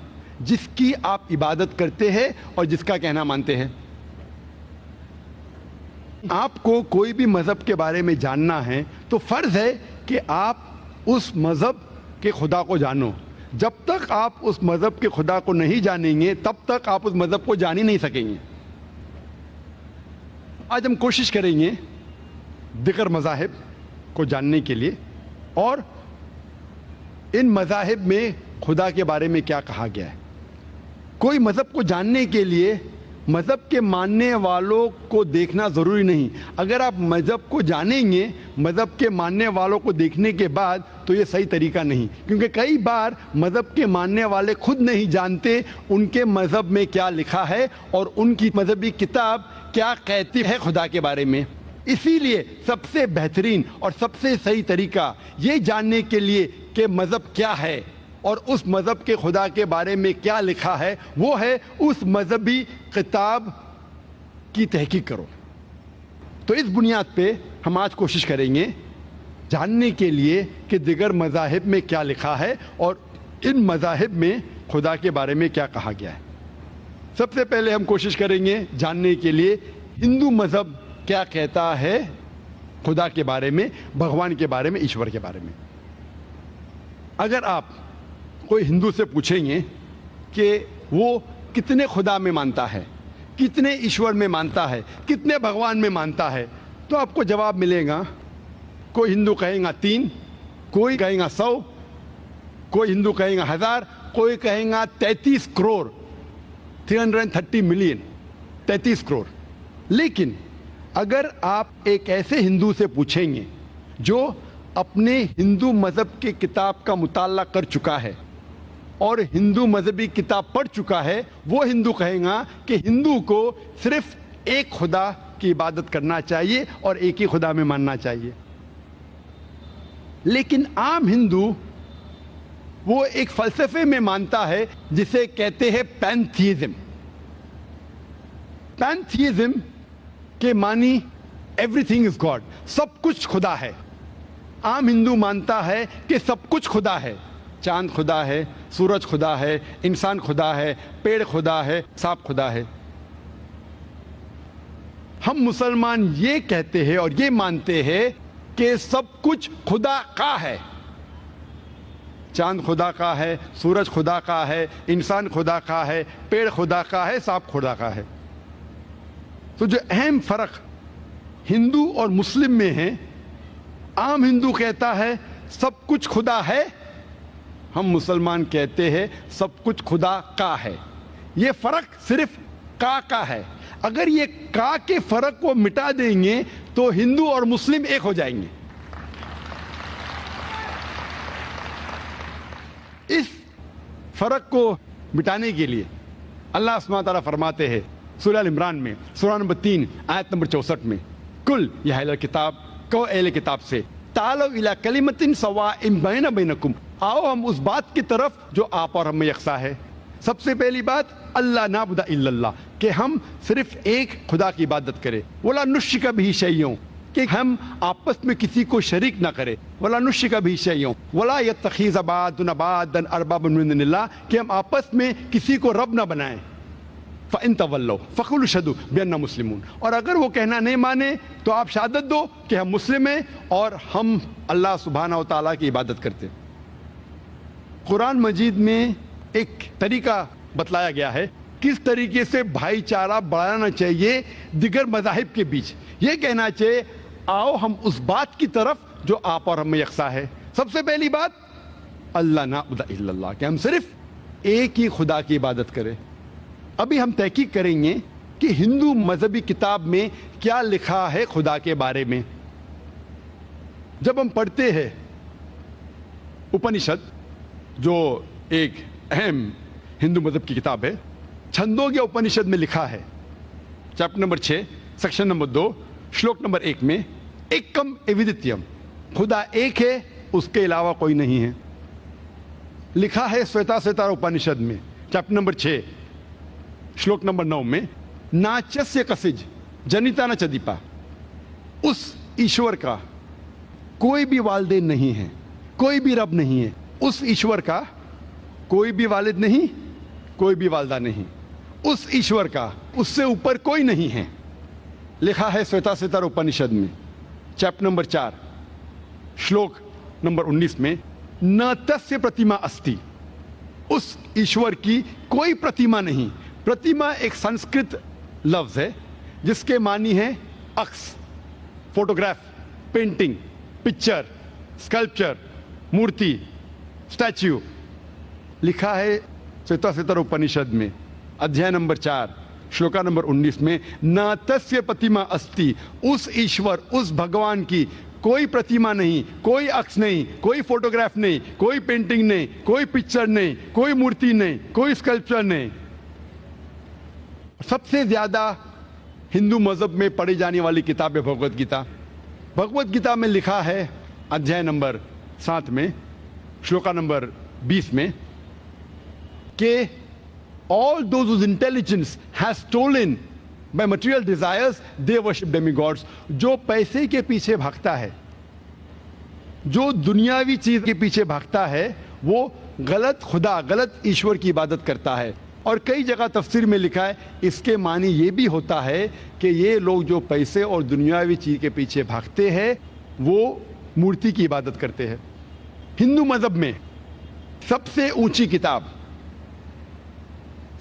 جس کی آپ عبادت کرتے ہیں اور جس کا کہنا مانتے ہیں۔ آپ کو کوئی بھی مذہب کے بارے میں جاننا ہے تو فرض ہے کہ آپ اس مذہب کہ خدا کو جانو۔ جب تک آپ اس مذہب کے خدا کو نہیں جانیں گے تب تک آپ اس مذہب کو جان ہی نہیں سکیں گے۔ آج ہم کوشش کریں گے دیگر مذاہب کو جاننے کے لیے، اور ان مذاہب میں خدا کے بارے میں کیا کہا گیا ہے۔ کوئی مذہب کو جاننے کے لیے مذہب کے ماننے والوں کو دیکھنا ضروری نہیں۔ اگر آپ مذہب کو جانیں گے مذہب کے ماننے والوں کو دیکھنے کے بعد تو یہ صحیح طریقہ نہیں، کیونکہ کئی بار مذہب کے ماننے والے خود نہیں جانتے ان کے مذہب میں کیا لکھا ہے اور ان کی مذہبی کتاب کیا کہتی ہے خدا کے بارے میں۔ اسی لیے سب سے بہترین اور سب سے صحیح طریقہ یہ جاننے کے لیے کہ مذہب کیا ہے اور اس مذہب کے خدا کے بارے میں کیا لکھا ہے، وہ ہے اس مذہبی کتاب کی تحقیق کرو۔ تو اس بنیاد پہ ہم آج کوشش کریں گے جاننے کے لیے کہ دیگر مذاہب میں کیا لکھا ہے اور ان مذاہب میں خدا کے بارے میں کیا کہا گیا ہے۔ سب سے پہلے ہم کوشش کریں گے جاننے کے لیے ہندو مذہب کیا کہتا ہے خدا کے بارے میں، بھگوان کے بارے میں، ایشور کے بارے میں۔ اگر آپ کوئی ہندو سے پوچھیں گے کہ وہ کتنے خدا میں مانتا ہے، کتنے ایشور میں مانتا ہے، کتنے بھگوان میں مانتا ہے، تو آپ کو جواب ملے گا۔ کوئی ہندو کہے گا 3، کوئی کہے گا 100، کوئی ہندو کہے گا 1000، کوئی کہے گا 33 کروڑ، 330 ملین، 33 کروڑ۔ لیکن اگر آپ ایک ایسے ہندو سے پوچھیں گے جو اپنے ہندو مذہب کی کتاب کا مطالعہ کر چکا ہے اور ہندو مذہبی کتاب پڑھ چکا ہے، وہ ہندو کہے گا کہ ہندو کو صرف ایک خدا کی عبادت کرنا چاہیے اور ایک ہی خدا میں ماننا چاہیے۔ لیکن عام ہندو وہ ایک فلسفے میں مانتا ہے جسے کہتے ہیں پینتھیزم۔ پینتھیزم کے معنی ایوری تھنگ از گاڈ، سب کچھ خدا ہے۔ عام ہندو مانتا ہے کہ سب کچھ خدا ہے، چاند خدا ہے، سورج خدا ہے، انسان خدا ہے، پیڑ خدا ہے، سانپ خدا ہے۔ ہم مسلمان یہ کہتے ہیں اور یہ مانتے ہیں کہ سب کچھ خدا کا ہے، چاند خدا کا ہے، سورج خدا کا ہے، انسان خدا کا ہے، پیڑ خدا کا ہے، سانپ خدا کا ہے۔ تو جو اہم فرق ہندو اور مسلم میں ہے، عام ہندو کہتا ہے سب کچھ خدا ہے، ہم مسلمان کہتے ہیں سب کچھ خدا کا ہے۔ یہ فرق صرف کا ہے۔ اگر یہ کا کے فرق کو مٹا دیں گے تو ہندو اور مسلم ایک ہو جائیں گے. اس فرق کو مٹانے کے لیے اللہ سبحانہ تعالیٰ فرماتے ہیں سورہ ال عمران میں سورہ نمبر 3 آیت نمبر 64 میں کل یا اہل کتاب کو اہل کتاب سے تعالوا الی کلمۃ سواء بین بینکم آؤ ہم اس بات کی طرف جو آپ اور ہم میں یکساں ہے. سب سے پہلی بات اللہ نعبد الا اللہ کہ ہم صرف ایک خدا کی عبادت کریں. ولا نشرک بہ شیئا کہ ہم آپس میں کسی کو شریک نہ کریں. ولا نشرک بہ شیئا ولا یتخذ بعضنا بعضا اربابا من دون اللہ کہ ہم آپس میں کسی کو رب نہ بنائیں. فَإِن تَوَلَّوْا فَقُولُوا اشْهَدُوا بِأَنَّا مُسْلِمُونَ اور اگر وہ کہنا نہیں مانے تو آپ شہادت دو کہ ہم مسلم ہیں اور ہم اللہ سبحانہ و تعالیٰ کی عبادت کرتے ہیں. قرآن مجید میں ایک طریقہ بتلایا گیا ہے کس طریقے سے بھائی چارہ بڑھانا چاہیے دیگر مذاہب کے بیچ. یہ کہنا چاہیے آؤ ہم اس بات کی طرف جو آپ اور ہم میں یکساں ہے. سب سے پہلی بات اللہ نعبد الا اللہ کہ ہم صرف ایک ہی خدا کی عبادت کریں. ابھی ہم تحقیق کریں گے کہ ہندو مذہبی کتاب میں کیا لکھا ہے خدا کے بارے میں. جب ہم پڑھتے ہیں اپنشد جو ایک اہم ہندو مذہب کی کتاب ہے چھندوگیہ اپنشد میں لکھا ہے chapter number 6 section number 2 shloka number 1 میں ایکم ایودتیم خدا ایک ہے اس کے علاوہ کوئی نہیں ہے. لکھا ہے سویتا سویتارا اپنشد میں چیپٹر نمبر 6 شلوک نمبر 9 میں ناچسیہ کسج جنیتا نہ چدیپا اس ایشور کا کوئی بھی والدین نہیں ہے کوئی بھی رب نہیں ہے. اس ایشور کا کوئی بھی والد نہیں کوئی بھی والدہ نہیں. اس ایشور کا اس سے اوپر کوئی نہیں ہے. لکھا ہے سویتا سویتارا اپنشد میں چیپٹر نمبر 4 شلوک نمبر 19 میں نہ تسیہ پرتیما استی اس ایشور کی کوئی پرتیما نہیں. پرتیما ایک سنسکرت لفظ ہے جس کے معنی ہے عکس فوٹوگراف پینٹنگ پکچر اسکلپچر مورتی اسٹیچو. لکھا ہے سویتا سویتارا اپنشد میں ادھیائے نمبر 4 شلوکا نمبر 19 میں نہ تسیہ پرتیما استی اس ایشور اس بھگوان کی کوئی پرتیما نہیں کوئی عکس نہیں کوئی فوٹوگراف نہیں کوئی پینٹنگ نہیں کوئی پکچر نہیں کوئی مورتی نہیں کوئی اسکلپچر نہیں. سب سے زیادہ ہندو مذہب میں پڑھی جانے والی کتاب ہے بھگوت گیتا. بھگوت گیتا میں لکھا ہے ادھیائے نمبر 7 میں شلوکا نمبر 20 میں کہ all those whose intelligence has stolen by material desires they worship demigods. جو پیسے کے پیچھے بھاگتا ہے جو دنیاوی چیز کے پیچھے بھاگتا ہے وہ غلط خدا غلط ایشور کی عبادت کرتا ہے. اور کئی جگہ تفسیر میں لکھا ہے اس کے معنی یہ بھی ہوتا ہے کہ یہ لوگ جو پیسے اور دنیاوی چیز کے پیچھے بھاگتے ہیں وہ مورتی کی عبادت کرتے ہیں. ہندو مذہب میں سب سے اونچی کتاب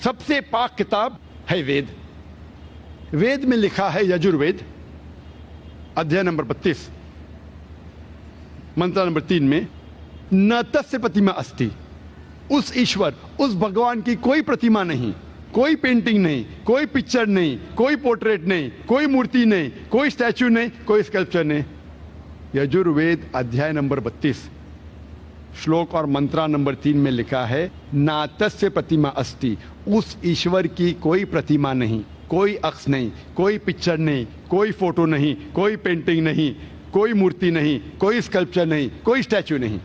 سب سے پاک کتاب ہے وید. وید میں لکھا ہے یجروید ادھیائے نمبر 32 منتر نمبر 3 میں نہ تسیہ پرتیما استی اس ایشور اس بھگوان کی کوئی پرتیما نہیں کوئی پینٹنگ نہیں کوئی پکچر نہیں کوئی پورٹریٹ نہیں کوئی مورتی نہیں کوئی اسٹیچو نہیں کوئی اسکلپچر نہیں. یجروید ادھیائے نمبر 32 شلوک اور منترا نمبر 3 میں لکھا ہے ناتسیہ پرتیما استی اس ایشور کی کوئی پرتیما نہیں کوئی عکس نہیں کوئی پکچر نہیں کوئی فوٹو نہیں کوئی پینٹنگ نہیں کوئی مورتی نہیں کوئی اسکلپچر نہیں کوئی اسٹیچو نہیں.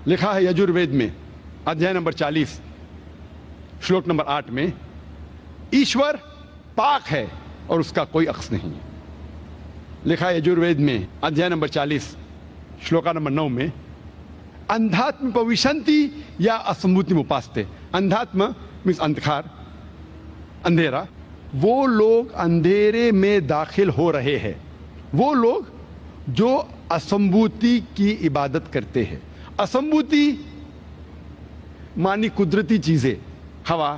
لکھا ہے یجروید میں ادھیائے نمبر 40 شلوک نمبر 8 میں ایشور پاک ہے اور اس کا کوئی عکس نہیں. لکھا ہے یجروید میں ادھیائے نمبر 40 شلوکا نمبر 9 میں اندھاتم پویشنتی یا اسمبھوتی مپاستے. اندھاتم مینس اندھکار اندھیرا. وہ لوگ اندھیرے میں داخل ہو رہے ہیں وہ لوگ جو اسمبھوتی کی عبادت کرتے ہیں. اسمبھوتی مانی قدرتی چیزیں ہوا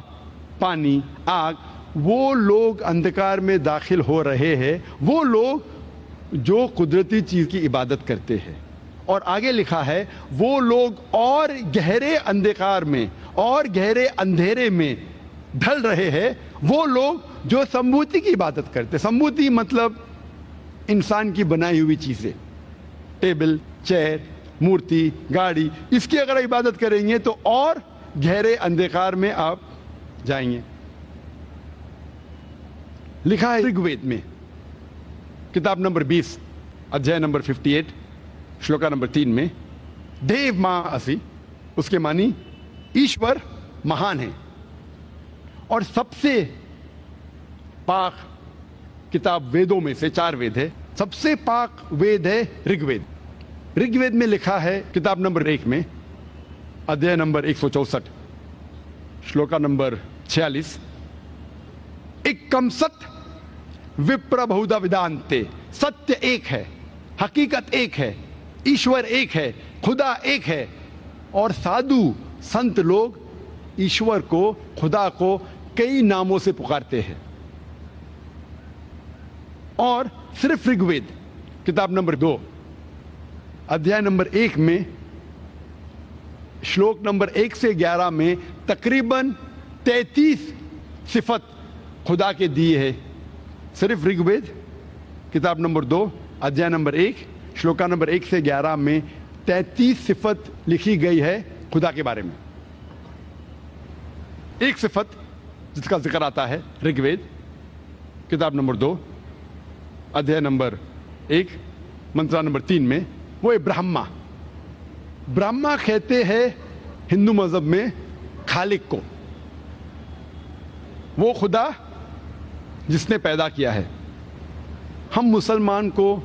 پانی آگ. وہ لوگ اندھکار میں داخل ہو رہے ہیں وہ لوگ جو قدرتی چیز کی عبادت کرتے ہیں. اور آگے لکھا ہے وہ لوگ اور گہرے اندھکار میں اور گہرے اندھیرے میں ڈھل رہے ہیں وہ لوگ جو سمبوتی کی عبادت کرتے. سمبوتی مطلب انسان کی بنائی ہوئی چیزیں, ٹیبل, چیئر, مورتی, گاڑی, اس کی اگر عبادت کریں گے تو اور گہرے اندھکار میں آپ جائیں گے. لکھا ہے رگ وید میں کتاب نمبر 20 ادھیائے نمبر 58 شلوکا نمبر 3 میں, دیو ماں اسی, اس کے معنی ایشور مہان ہے. اور سب سے پاک کتاب ویدوں میں سے 4 وید ہے, سب سے پاک وید ہے رگ وید. رگ وید میں لکھا ہے کتاب نمبر 1 میں ادھیائے نمبر 164 شلوکا نمبر 46, ایکم ست وپر بہودا ودانتے, ستیہ ایک ہے, حقیقت ایک ہے, ایشور ایک ہے, خدا ایک ہے. اور سادھو سنت لوگ ایشور کو, خدا کو کئی ناموں سے پکارتے ہیں. اور صرف رگ وید کتاب نمبر 2 ادھیائے نمبر 1 میں شلوک نمبر 1 سے 11 میں تقریباً 33 صفت خدا کے دیے ہے. صرف رگ وید کتاب نمبر 2 ادھیائے نمبر 1 شلوکا نمبر 1 سے 11 میں 33 صفت لکھی گئی ہے خدا کے بارے میں. ایک صفت جس کا ذکر آتا ہے رگ وید کتاب نمبر 2 ادھیائے نمبر 1 منترا نمبر 3 میں, وہ ہے برہما. برہما کہتے ہیں ہندو مذہب میں خالق کو, وہ خدا جس نے پیدا کیا ہے. ہم مسلمان کو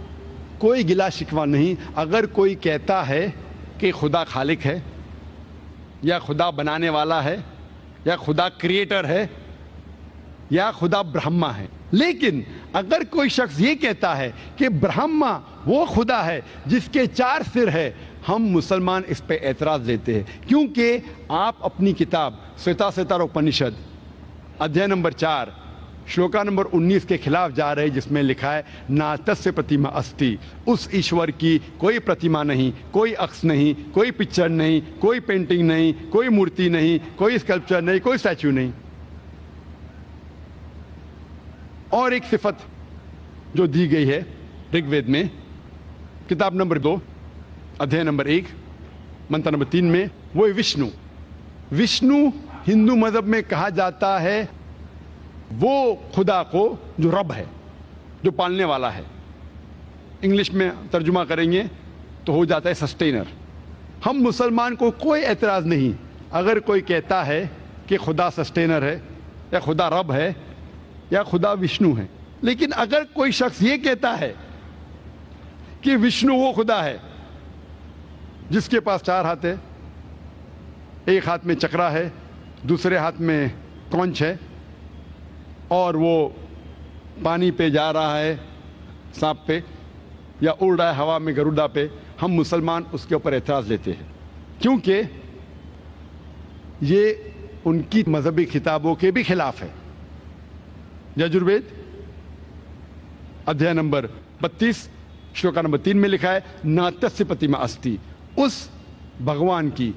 کوئی گلا شکوہ نہیں اگر کوئی کہتا ہے کہ خدا خالق ہے, یا خدا بنانے والا ہے, یا خدا کریٹر ہے, یا خدا برہما ہے. لیکن اگر کوئی شخص یہ کہتا ہے کہ برہما وہ خدا ہے جس کے 4 سر ہے, ہم مسلمان اس پہ اعتراض دیتے ہیں, کیونکہ آپ اپنی کتاب سویتا سوتار اپنشد ادھیائے نمبر 4 شلوکا نمبر 19 کے خلاف جا رہے جس میں لکھا ہے ناتسیہ پرتیما استی, اس ایشور کی کوئی پرتیما نہیں, کوئی عکس نہیں, کوئی پکچر نہیں, کوئی پینٹنگ نہیں, کوئی مورتی نہیں, کوئی اسکلپچر نہیں, کوئی اسٹیچو نہیں. اور ایک صفت جو دی گئی ہے رگ وید میں کتاب نمبر 2 ادھیائے نمبر 1 منتر نمبر 3 میں, وہ ہے وشنو. وشنو ہندو مذہب میں کہا جاتا ہے وہ خدا کو جو رب ہے, جو پالنے والا ہے. انگلش میں ترجمہ کریں گے تو ہو جاتا ہے سسٹینر. ہم مسلمان کو کوئی اعتراض نہیں اگر کوئی کہتا ہے کہ خدا سسٹینر ہے, یا خدا رب ہے, یا خدا وشنو ہے. لیکن اگر کوئی شخص یہ کہتا ہے کہ وشنو وہ خدا ہے جس کے پاس 4 ہاتھ ہے, ایک ہاتھ میں چکرا ہے, دوسرے ہاتھ میں کونچ ہے, اور وہ پانی پہ جا رہا ہے سانپ پہ, یا اڑ رہا ہے ہوا میں گروڈا پہ, ہم مسلمان اس کے اوپر اعتراض لیتے ہیں, کیونکہ یہ ان کی مذہبی کتابوں کے بھی خلاف ہے. یجروید ادھیائے نمبر 32 شلوکا نمبر 3 میں لکھا ہے ناتسیہ پرتیما استی, اس بھگوان کی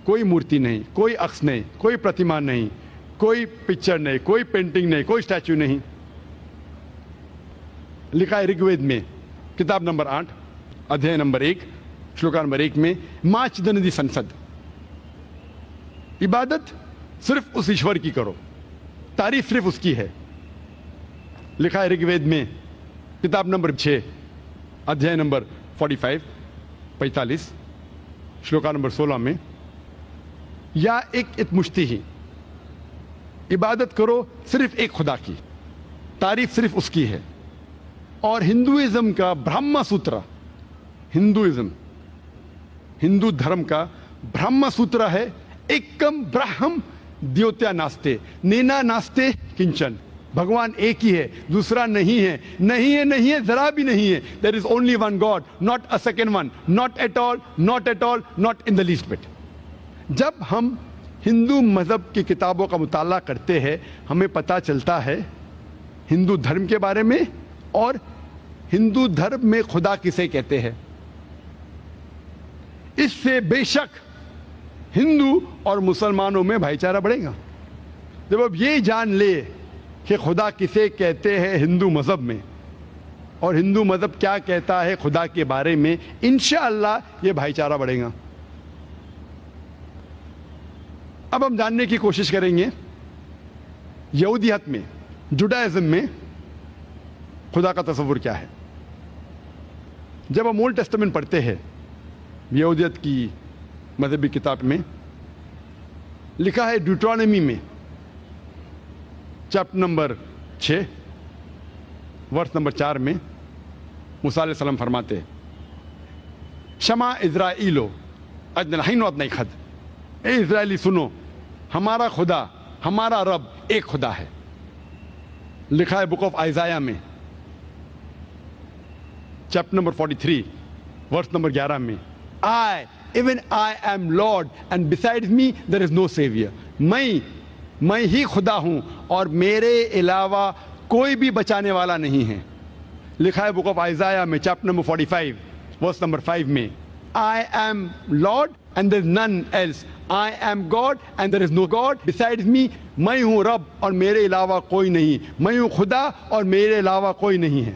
کوئی مورتی نہیں, کوئی عکس نہیں, کوئی پرتیما نہیں, کوئی پکچر نہیں, کوئی پینٹنگ نہیں, کوئی اسٹیچو نہیں. لکھا ہے رگ وید میں کتاب نمبر 8 ادھیائے نمبر 1 شلوکا نمبر 1 میں ماں چدندی سنسد, عبادت صرف اس ایشور کی کرو, تعریف صرف اس کی ہے. لکھا ہے رگ وید میں کتاب نمبر 6 ادھیائے نمبر 45 شلوکا نمبر 16 میں, یا ایک اتمشتی ہی, عبادت کرو صرف ایک خدا کی, تعریف صرف اس کی ہے. اور ہندوازم کا برہما سوترا, ہندو دھرم کا برہما سوترا ہے ایکم برہم دیوتیا ناستے, نینا ناستے کنچن, بھگوان ایک ہی ہے, دوسرا نہیں ہے, نہیں ہے, نہیں ہے, ذرا بھی نہیں ہے. There is only one God, not a second one, not at all, not at all, not in the least bit. جب ہم ہندو مذہب کی کتابوں کا مطالعہ کرتے ہیں ہمیں پتہ چلتا ہے ہندو دھرم کے بارے میں, اور ہندو دھرم میں خدا کسے کہتے ہیں. اس سے بے شک ہندو اور مسلمانوں میں بھائی چارہ بڑھے گا. جب اب یہ جان لے کہ خدا کسے کہتے ہیں ہندو مذہب میں، اور ہندو مذہب کیا کہتا ہے خدا کے بارے میں، انشاءاللہ یہ بھائی چارہ بڑھے گا۔ اب ہم جاننے کی کوشش کریں گے یہودیت میں، جوڈائزم میں خدا کا تصور کیا ہے۔ جب ہم اولڈ ٹیسٹمنٹ پڑھتے ہیں یہودیت کی مذہبی کتاب میں، لکھا ہے ڈیوٹرانومی میں چیپٹر نمبر 6 ورس نمبر 4 میں موسیٰ علیہ السلام فرماتے ہیں، شما اسرائیلو اجنحین و ابنائی خد، اے اسرائیلی سنو، ہمارا خدا، ہمارا رب ایک خدا ہے۔ لکھا ہے بک آف آئزایہ میں چیپٹر نمبر 43 ورس نمبر 11 میں، even I am Lord and besides me there is no savior۔ میں ہی خدا ہوں اور میرے علاوہ کوئی بھی بچانے والا نہیں ہے۔ لکھا ہے بک آف آئزایہ میں چیپٹر نمبر 45 ورس نمبر 5 میں، I am Lord and there is none else، I am God and there is no God besides me۔ میں ہوں رب اور میرے علاوہ کوئی نہیں، میں ہوں خدا اور میرے علاوہ کوئی نہیں ہے۔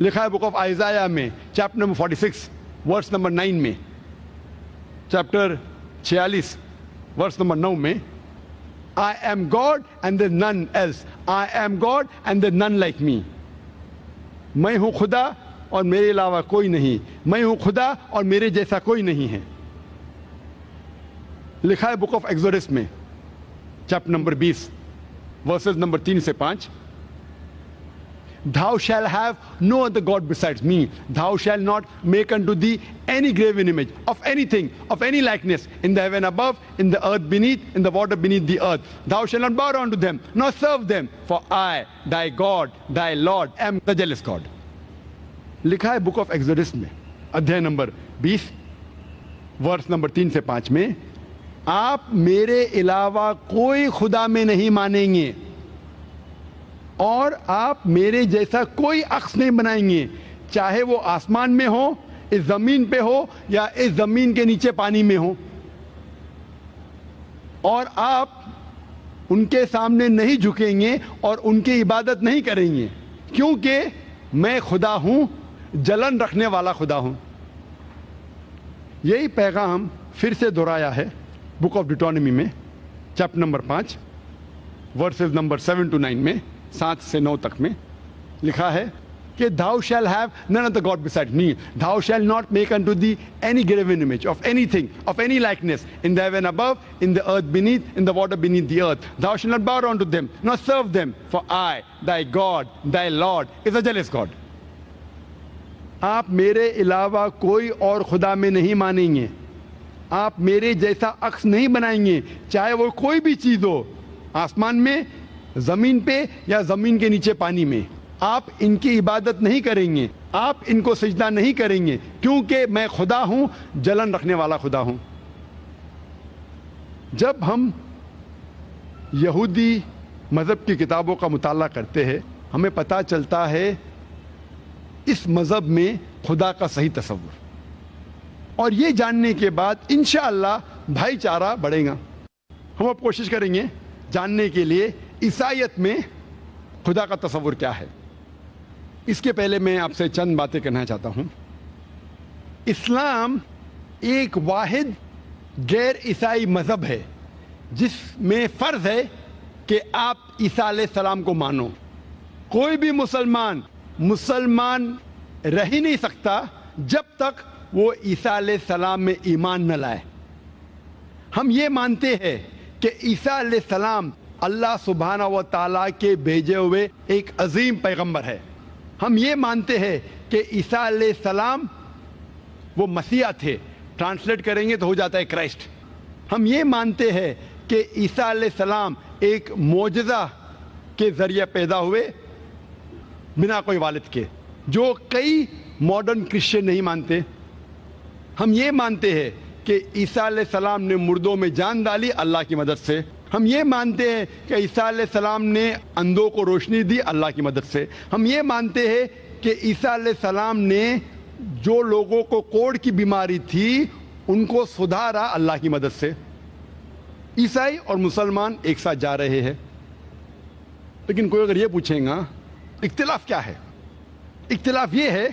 لکھا ہے بک آف آئزایہ میں چیپٹر نمبر 46 ورس نمبر 9 میں، چیپٹر 46 ورس نمبر 9 میں، I am God and there is none else، I am God and there is none like me۔ میں ہوں خدا اور میرے علاوہ کوئی نہیں، میں ہوں خدا اور میرے جیسا کوئی نہیں ہے۔ لکھا ہے بک آف ایکسوڈس میں چیپٹر نمبر 20 ورسز نمبر 3 سے 5، Thou shalt have no other God besides me, thou shalt not make unto thee any graven image of anything, of any likeness, in the heaven above, in the earth beneath, in the water beneath the earth. Thou shalt not bow down to them, nor serve them, for I, thy God, thy Lord, am the jealous God۔ لکھا ہے بک آف ایکسوڈس میں ادھیائے نمبر 20 ورس نمبر 3 سے 5 میں، آپ میرے علاوہ کوئی خدا میں نہیں مانیں گے اور آپ میرے جیسا کوئی عکس نہیں بنائیں گے، چاہے وہ آسمان میں ہو، اس زمین پہ ہو، یا اس زمین کے نیچے پانی میں ہو، اور آپ ان کے سامنے نہیں جھکیں گے اور ان کی عبادت نہیں کریں گے، کیونکہ میں خدا ہوں، جلن رکھنے والا خدا ہوں۔ یہی پیغام پھر سے دہرایا ہے بک آف ڈیوٹرانومی میں chapter number 5 verses number 7 to 9 میں، 7 سے 9 تک میں لکھا ہے کہ thou shalt have none other God besides me, thou shalt not make unto thee any graven image of anything, of any likeness, in the heaven above, in the earth beneath, in the water beneath the earth. Thou shalt not bow down to them, nor serve them, for I, thy God, thy Lord, is a jealous God۔ آپ میرے علاوہ کوئی اور خدا میں نہیں مانیں گے، آپ میرے جیسا عکس نہیں بنائیں گے، چاہے وہ کوئی بھی چیز ہو، آسمان میں، زمین پہ، یا زمین کے نیچے پانی میں۔ آپ ان کی عبادت نہیں کریں گے، آپ ان کو سجدہ نہیں کریں گے، کیونکہ میں خدا ہوں، جلن رکھنے والا خدا ہوں۔ جب ہم یہودی مذہب کی کتابوں کا مطالعہ کرتے ہیں، ہمیں پتہ چلتا ہے اس مذہب میں خدا کا صحیح تصور، اور یہ جاننے کے بعد انشاءاللہ بھائی چارہ بڑھے گا۔ ہم اب کوشش کریں گے جاننے کے لیے عیسائیت میں خدا کا تصور کیا ہے۔ اس کے پہلے میں آپ سے چند باتیں کہنا چاہتا ہوں۔ اسلام ایک واحد غیر عیسائی مذہب ہے جس میں فرض ہے کہ آپ عیسیٰ علیہ السلام کو مانو۔ کوئی بھی مسلمان رہ ہی نہیں سکتا جب تک وہ عیسیٰ علیہ السلام میں ایمان نہ لائے۔ ہم یہ مانتے ہیں کہ عیسیٰ علیہ السلام اللہ سبحانہ و تعالیٰ کے بھیجے ہوئے ایک عظیم پیغمبر ہے۔ ہم یہ مانتے ہیں کہ عیسیٰ علیہ السلام وہ مسیح تھے، ٹرانسلیٹ کریں گے تو ہو جاتا ہے کرائسٹ۔ ہم یہ مانتے ہیں کہ عیسیٰ علیہ السلام ایک معجزہ کے ذریعے پیدا ہوئے بنا کوئی والد کے، جو کئی ماڈرن کرسچن نہیں مانتے۔ ہم یہ مانتے ہیں کہ عیسیٰ علیہ السلام نے مردوں میں جان ڈالی اللہ کی مدد سے۔ ہم یہ مانتے ہیں کہ عیسیٰ علیہ السلام نے اندھوں کو روشنی دی اللہ کی مدد سے۔ ہم یہ مانتے ہیں کہ عیسیٰ علیہ السلام نے جو لوگوں کو کوڑ کی بیماری تھی ان کو سدھارا اللہ کی مدد سے۔ عیسائی اور مسلمان ایک ساتھ جا رہے ہیں۔ لیکن کوئی اگر یہ پوچھیں گا اختلاف کیا ہے، اختلاف یہ ہے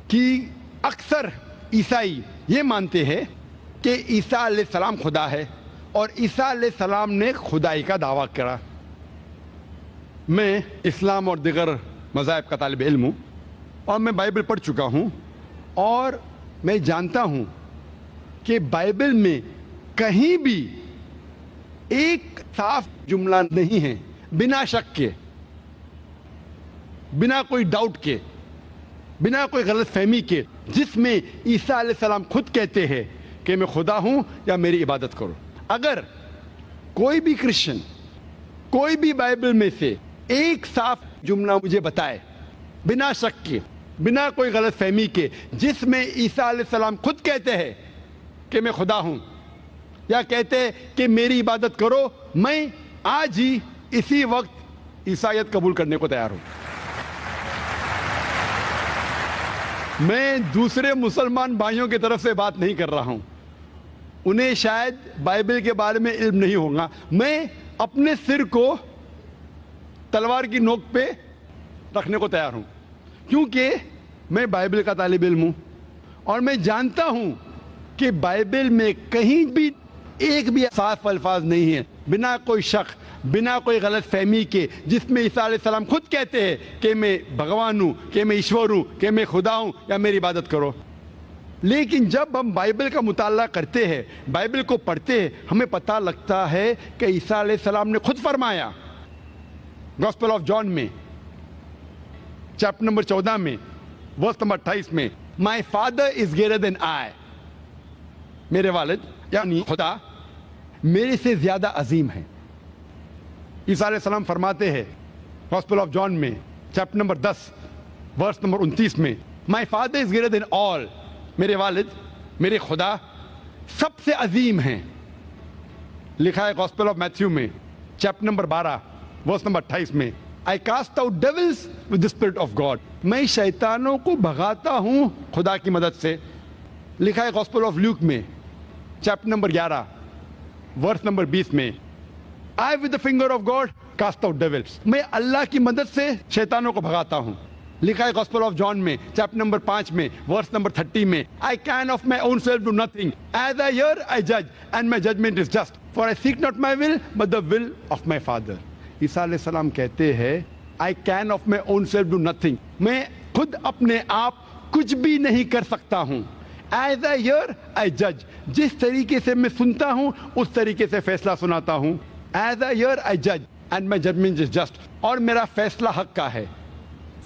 کہ اکثر عیسائی یہ مانتے ہیں کہ عیسیٰ علیہ السلام خدا ہے اور عیسیٰ علیہ السلام نے خدائی کا دعویٰ کرا۔ میں اسلام اور دیگر مذاہب کا طالب علم ہوں اور میں بائبل پڑھ چکا ہوں، اور میں جانتا ہوں کہ بائبل میں کہیں بھی ایک صاف جملہ نہیں ہے بنا شک کے، بنا کوئی ڈاؤٹ کے، بنا کوئی غلط فہمی کے، جس میں عیسیٰ علیہ السلام خود کہتے ہیں کہ میں خدا ہوں یا میری عبادت کرو۔ اگر کوئی بھی کرسچن کوئی بھی بائبل میں سے ایک صاف جملہ مجھے بتائے بنا شک کے، بنا کوئی غلط فہمی کے، جس میں عیسیٰ علیہ السلام خود کہتے ہیں کہ میں خدا ہوں یا کہتے ہیں کہ میری عبادت کرو، میں آج ہی اسی وقت عیسائیت قبول کرنے کو تیار ہوں۔ میں دوسرے مسلمان بھائیوں کی طرف سے بات نہیں کر رہا ہوں، انہیں شاید بائبل کے بارے میں علم نہیں ہوگا، میں اپنے سر کو تلوار کی نوک پہ رکھنے کو تیار ہوں، کیونکہ میں بائبل کا طالب علم ہوں اور میں جانتا ہوں کہ بائبل میں کہیں بھی ایک بھی صاف الفاظ نہیں ہے بنا کوئی شک، بنا کوئی غلط فہمی کے، جس میں عیسیٰ علیہ السلام خود کہتے ہیں کہ میں بھگوان ہوں، کہ میں ایشور ہوں، کہ میں خدا ہوں یا میری عبادت کرو۔ لیکن جب ہم بائبل کا مطالعہ کرتے ہیں، بائبل کو پڑھتے ہیں، ہمیں پتہ لگتا ہے کہ عیسیٰ علیہ السلام نے خود فرمایا گاسپل آف جان میں چیپٹر نمبر 14 میں ورس نمبر 28 میں، my father is greater than آئی، میرے والد یعنی خدا میرے سے زیادہ عظیم ہے۔ عیسیٰ علیہ السلام فرماتے ہیں گاسپل آف جان میں چیپٹر نمبر 10 ورس نمبر 29 میں، my father is greater than آل، میرے والد، میرے خدا سب سے عظیم ہیں۔ لکھا ہے گاسپل آف میتھیو میں چیپٹر نمبر 12 ورس نمبر 28 میں، I cast out devils with the spirit of God، میں شیطانوں کو بھگاتا ہوں خدا کی مدد سے۔ لکھا ہے گاسپل آف لیوک میں چیپٹر نمبر 11 ورس نمبر 20 میں، I with the finger of God cast out devils، میں اللہ کی مدد سے شیطانوں کو بھگاتا ہوں۔ لکھا ہے گاسپل آف جان میں چیپٹر نمبر 5 میں ورس نمبر 30 میں، I can of my own self do nothing، as I hear I judge and my judgment is just، for I seek not my will but the will of my Father۔ عیسیٰ علیہ السلام کہتے ہیں I can of my own self do nothing، میں خود اپنے آپ کچھ بھی نہیں کر سکتا ہوں۔ As I hear I judge، جس طریقے سے میں سنتا ہوں اس طریقے سے فیصلہ سناتا ہوں۔ As I hear I judge and my judgment is just، اور میرا فیصلہ حق کا ہے۔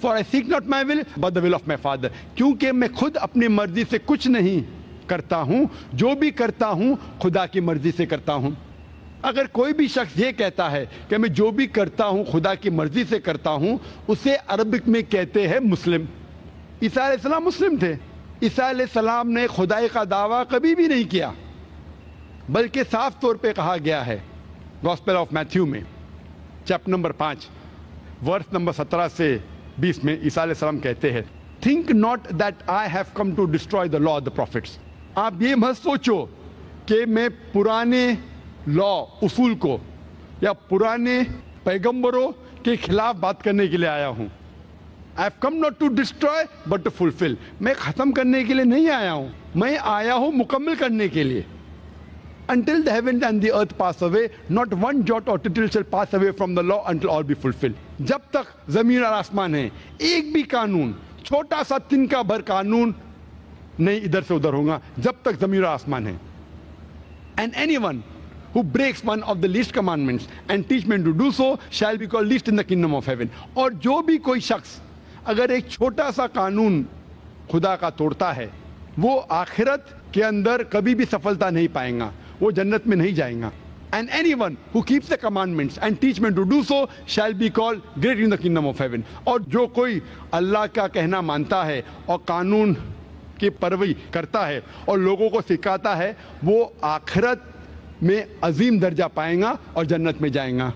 For I seek not my will but the will of my Father، کیونکہ میں خود اپنی مرضی سے کچھ نہیں کرتا ہوں، جو بھی کرتا ہوں خدا کی مرضی سے کرتا ہوں۔ اگر کوئی بھی شخص یہ کہتا ہے کہ میں جو بھی کرتا ہوں خدا کی مرضی سے کرتا ہوں، اسے عربک میں کہتے ہیں مسلم۔ عیسیٰ علیہ السلام مسلم تھے۔ عیسیٰ علیہ السلام نے خدائی کا دعویٰ کبھی بھی نہیں کیا، بلکہ صاف طور پہ کہا گیا ہے گاسپل آف میتھیو میں چیپٹر نمبر 5 ورس نمبر 17 سے 20 میں عیسیٰ علیہ السلام کہتے ہیں، think not that I have come to destroy the law of the prophets, آپ یہ مت سوچو کہ میں پرانے لا اصول کو یا پرانے پیغمبروں کے خلاف بات کرنے کے لیے آیا ہوں۔ I have come not to destroy but to fulfill، میں ختم کرنے کے لیے نہیں آیا ہوں، میں آیا ہوں مکمل کرنے کے لیے۔ Until the heavens and the earth pass away, not one jot or tittle shall pass away from the law until all be fulfilled۔ جب تک زمین اور آسمان ہے، ایک بھی قانون، چھوٹا سا تنکا بھر قانون نہیں ادھر سے ادھر ہوگا جب تک زمین اور آسمان ہے۔ And anyone who breaks one of the least commandments and teach men to do so shall be called least in the kingdom of heaven۔ اور جو بھی کوئی شخص اگر ایک چھوٹا سا قانون خدا کا توڑتا ہے، وہ آخرت کے اندر کبھی بھی سفلتا نہیں پائیں گا، وہ جنت میں نہیں جائیں گا۔ And anyone who keeps the commandments and teach men to do so shall be called great in the kingdom of heaven۔ اور جو کوئی اللہ کا کہنا مانتا ہے اور قانون کی پیروی کرتا ہے اور لوگوں کو سکھاتا ہے، وہ آخرت میں عظیم درجہ پائیں گا اور جنت میں جائیں گا۔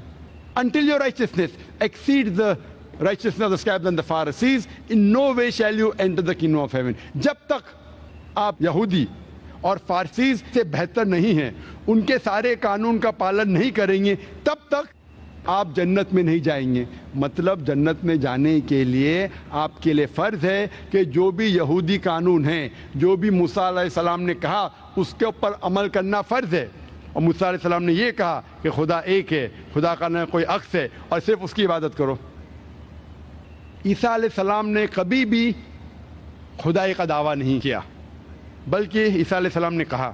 Until your righteousness exceeds the righteousness of the scribes and the Pharisees, in no way shall you enter the kingdom of heaven۔ جب تک آپ یہودی اور فارسیز سے بہتر نہیں ہیں، ان کے سارے قانون کا پالن نہیں کریں گے، تب تک آپ جنت میں نہیں جائیں گے. مطلب جنت میں جانے کے لیے آپ کے لیے فرض ہے کہ جو بھی یہودی قانون ہیں, جو بھی موسیٰ علیہ السلام نے کہا اس کے اوپر عمل کرنا فرض ہے. اور موسیٰ علیہ السلام نے یہ کہا کہ خدا ایک ہے, خدا کا نہ کوئی عکس ہے, اور صرف اس کی عبادت کرو. عیسیٰ علیہ السلام نے کبھی بھی خدائی کا دعویٰ نہیں کیا, بلکہ عیسیٰ علیہ السلام نے کہا,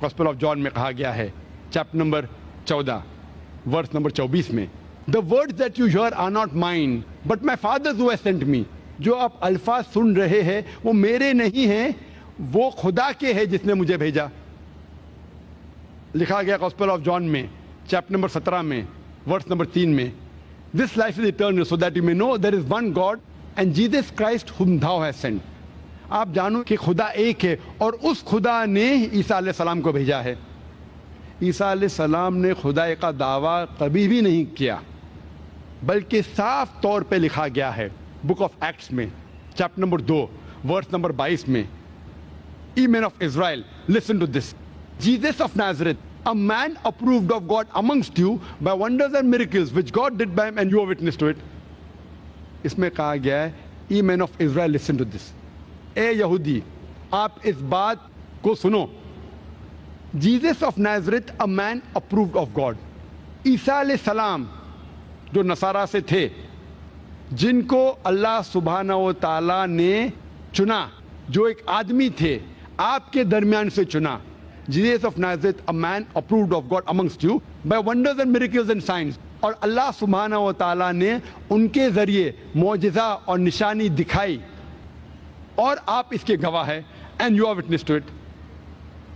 گوسپل آف جان میں کہا گیا ہے, چیپٹر نمبر 14 ورس نمبر 24 میں, The words that you hear are not mine, but my Father who has sent me. جو آپ الفاظ سن رہے ہیں وہ میرے نہیں ہیں, وہ خدا کے ہیں جس نے مجھے بھیجا. لکھا گیا گوسپل آف جان میں چیپٹر نمبر 17 میں ورس نمبر 3 میں, This life is eternal so that you may know there is one God and Jesus Christ whom thou hast sent. آپ جانو کہ خدا ایک ہے اور اس خدا نے عیسیٰ علیہ السلام کو بھیجا ہے. عیسیٰ علیہ السلام نے خدائی کا دعویٰ کبھی بھی نہیں کیا, بلکہ صاف طور پہ لکھا گیا ہے بک آف ایکٹس میں چیپٹر نمبر 2 ورس نمبر 22 میں, Ye men of Israel, listen to this. Jesus of Nazareth, a man approved of God amongst you by wonders and miracles which God did by him, and you are witness to it. اس میں کہا گیا ہے, Ye men of Israel, listen to this. اے یہودی, آپ اس بات کو سنو. Jesus of Nazareth, a man approved of God. عیسیٰ علیہ السلام جو نصارہ سے تھے, جن کو اللہ سبحانہ و تعالیٰ نے چنا, جو ایک آدمی تھے آپ کے درمیان سے چنا. Jesus of Nazareth, a man approved of God amongst you by wonders and miracles and signs. اور اللہ سبحانہ و تعالیٰ نے ان کے ذریعے معجزہ اور نشانی دکھائی, اور آپ اس کے گواہ ہیں, and you are witness to it.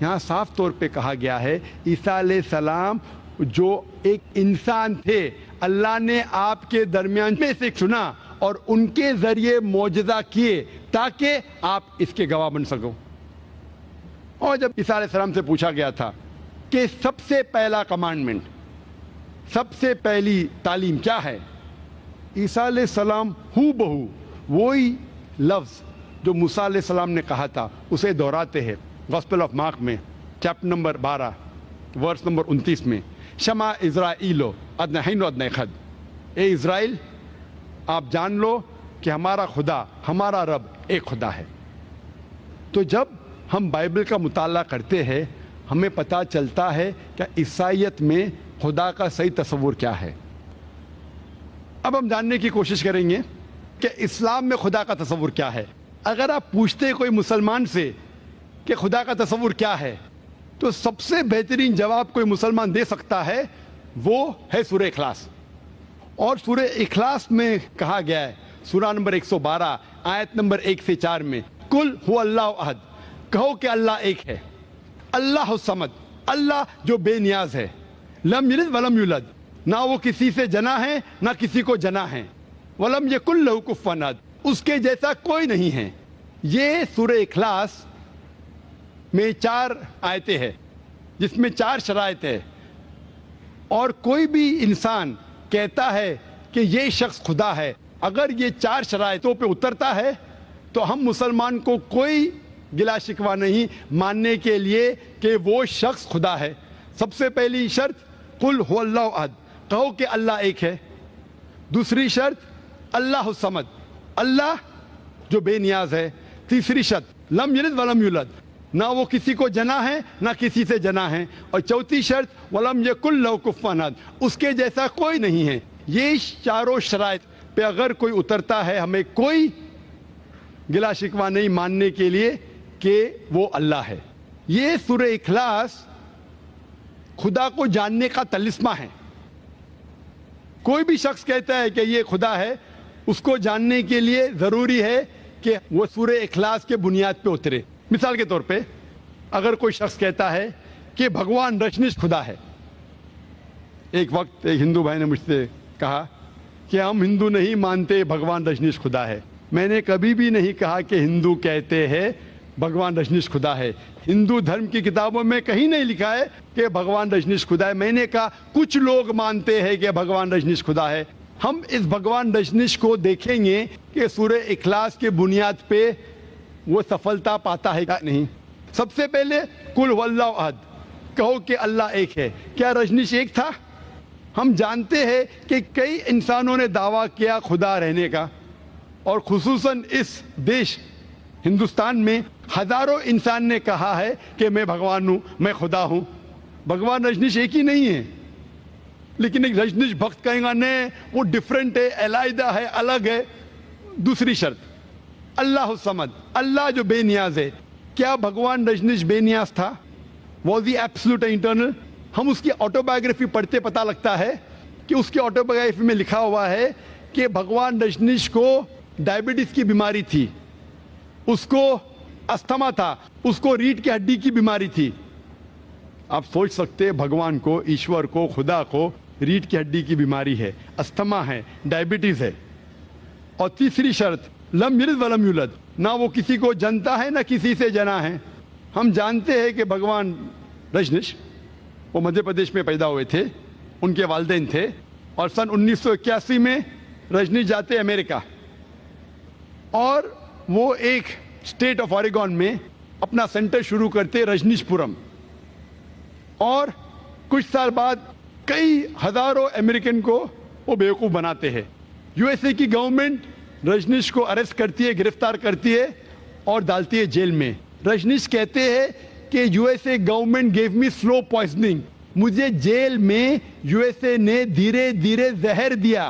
یہاں صاف طور پہ کہا گیا ہے عیسیٰ علیہ السلام جو ایک انسان تھے, اللہ نے آپ کے درمیان میں سے چنا اور ان کے ذریعے معجزہ کیے تاکہ آپ اس کے گواہ بن سکو. اور جب عیسیٰ علیہ السلام سے پوچھا گیا تھا کہ سب سے پہلا کمانڈمنٹ, سب سے پہلی تعلیم کیا ہے, عیسیٰ علیہ السلام ہو بہو وہی لفظ جو موسیٰ علیہ السلام نے کہا تھا اسے دہراتے ہیں. گوسپل آف مارک میں چیپٹر نمبر 12 ورس نمبر 29 میں, شما اسرائیلو ادنہین و ادنیخد. اے اسرائیل, آپ جان لو کہ ہمارا خدا, ہمارا رب ایک خدا ہے. تو جب ہم بائبل کا مطالعہ کرتے ہیں ہمیں پتہ چلتا ہے کہ عیسائیت میں خدا کا صحیح تصور کیا ہے. اب ہم جاننے کی کوشش کریں گے کہ اسلام میں خدا کا تصور کیا ہے. اگر آپ پوچھتے کوئی مسلمان سے کہ خدا کا تصور کیا ہے, تو سب سے بہترین جواب کوئی مسلمان دے سکتا ہے وہ ہے سورہ اخلاص. اور سورہ اخلاص میں کہا گیا ہے, سورہ نمبر 112 آیت نمبر 1 سے 4 میں, قل هو اللہ احد, کہو کہ اللہ ایک ہے. اللہ الصمد, اللہ جو بے نیاز ہے. لم یلد ولم یولد, نہ وہ کسی سے جنا ہے نہ کسی کو جنا ہے. ولم یکن لہ کفوا احد, اس کے جیسا کوئی نہیں ہے. یہ سورہ اخلاص میں 4 آیتیں ہیں جس میں 4 شرائط ہے. اور کوئی بھی انسان کہتا ہے کہ یہ شخص خدا ہے, اگر یہ 4 شرائطوں پہ اترتا ہے تو ہم مسلمان کو کوئی گلا شکوہ نہیں ماننے کے لیے کہ وہ شخص خدا ہے. سب سے پہلی شرط قل هو اللہ احد, کہو کہ اللہ ایک ہے. دوسری شرط اللہ الصمد, اللہ جو بے نیاز ہے. تیسری شرط لم یلد ولم یولد, نہ وہ کسی کو جنا ہے نہ کسی سے جنا ہے. اور چوتھی شرط ولم یکن لہ کفوا احد, اس کے جیسا کوئی نہیں ہے. یہ 4 شرائط پہ اگر کوئی اترتا ہے ہمیں کوئی گلا شکوہ نہیں ماننے کے لیے کہ وہ اللہ ہے. یہ سورہ اخلاص خدا کو جاننے کا طلسمہ ہے. کوئی بھی شخص کہتا ہے کہ یہ خدا ہے, اس کو جاننے کے لیے ضروری ہے کہ وہ سورہ اخلاص کے بنیاد پہ اترے. مثال کے طور پہ اگر کوئی شخص کہتا ہے کہ بھگوان رجنیش خدا ہے. ایک وقت ایک ہندو بھائی نے مجھ سے کہا کہ ہم ہندو نہیں مانتے بھگوان رجنیش خدا ہے. میں نے کبھی بھی نہیں کہا کہ ہندو کہتے ہیں بھگوان رجنیش خدا ہے. ہندو دھرم کی کتابوں میں کہیں نہیں لکھا ہے کہ بھگوان رجنیش خدا ہے. میں نے کہا کچھ لوگ مانتے ہیں کہ بھگوان رجنیش خدا ہے. ہم اس بھگوان رجنیش کو دیکھیں گے کہ سورہ اخلاص کے بنیاد پہ وہ سفلتا پاتا ہے یا نہیں. سب سے پہلے قل هو اللہ احد, کہو کہ اللہ ایک ہے. کیا رجنیش ایک تھا؟ ہم جانتے ہیں کہ کئی انسانوں نے دعویٰ کیا خدا رہنے کا، اور خصوصاً اس دیش ہندوستان میں ہزاروں انسان نے کہا ہے کہ میں بھگوان ہوں، میں خدا ہوں۔ بھگوان رجنیش ایک ہی نہیں ہے، لیکن ایک رجنیش بھکت کہیں گا نہیں وہ ڈیفرنٹ ہے، علیحدہ ہے، الگ ہے۔ دوسری شرط، اللہ الصمد، اللہ جو بے نیاز ہے۔ کیا بھگوان رجنیش بے نیاز تھا؟ Was he absolute internal? ہم اس کی آٹو بایوگرافی پڑھتے پتہ لگتا ہے کہ اس کی آٹو بایوگرافی میں لکھا ہوا ہے کہ بھگوان رجنیش کو ڈائبٹیز کی بیماری تھی، اس کو استھما تھا، اس کو ریڑھ کی ہڈی کی بیماری تھی۔ آپ سوچ سکتے بھگوان کو، ایشور کو، خدا کو ریڑھ کی ہڈی کی بیماری ہے، استھما ہے، ڈائبٹیز ہے۔ اور تیسری شرط، لم یلد ولم یولد، نہ وہ کسی کو جنتا ہے نہ کسی سے جنا ہے۔ ہم جانتے ہیں کہ بھگوان رجنیش وہ مدھیہ پردیش میں پیدا ہوئے تھے، ان کے والدین تھے، اور سن 1981 میں رجنیش جاتے امریکہ، اور وہ ایک اسٹیٹ آف اوریگون میں اپنا سینٹر شروع کرتے رجنیش پورم، اور کچھ سال بعد کئی ہزاروں امریکن کو وہ بیوقوف بناتے ہیں۔ یو ایس اے کی گورنمنٹ رجنیش کو اریسٹ کرتی ہے، گرفتار کرتی ہے اور ڈالتی ہے جیل میں۔ رجنیش کہتے ہیں کہ U S a government give me slow poisoning, مجھے جیل میں یو ایس اے نے دھیرے دھیرے زہر دیا،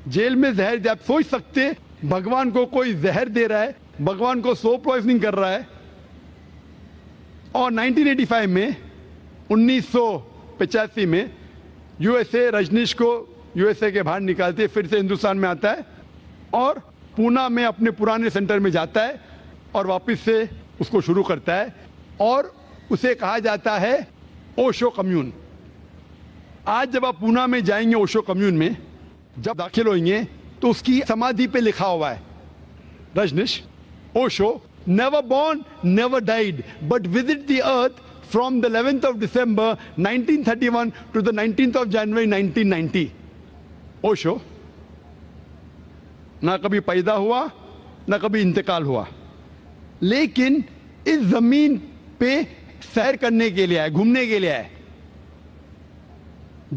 جیل میں زہر دیا۔ آپ سوچ سکتے بھگوان کو کوئی زہر دے رہا ہے، بھگوان کو سلو پوائزننگ کر رہا ہے۔ اور 1985 میں 1985 میں یو ایس اے رجنیش کو یو ایس اے کے باہر نکالتے، پھر سے ہندوستان میں آتا ہے اور پونا میں اپنے پرانے سینٹر میں جاتا ہے اور واپس سے اس کو شروع کرتا ہے، اور اسے کہا جاتا ہے اوشو کمیون۔ آج جب آپ پونا میں جائیں گے اوشو کمیون میں جب داخل ہوئیں گے تو اس کی سمادھی پہ لکھا ہوا ہے Rajneesh Osho never born, never died, but visit the earth from the 11th of December 1931 to the 19th of January 1990. Osho نہ کبھی پیدا ہوا نہ کبھی انتقال ہوا، لیکن اس زمین پہ سیر کرنے کے لیے آئے، گھومنے کے لیے آئے۔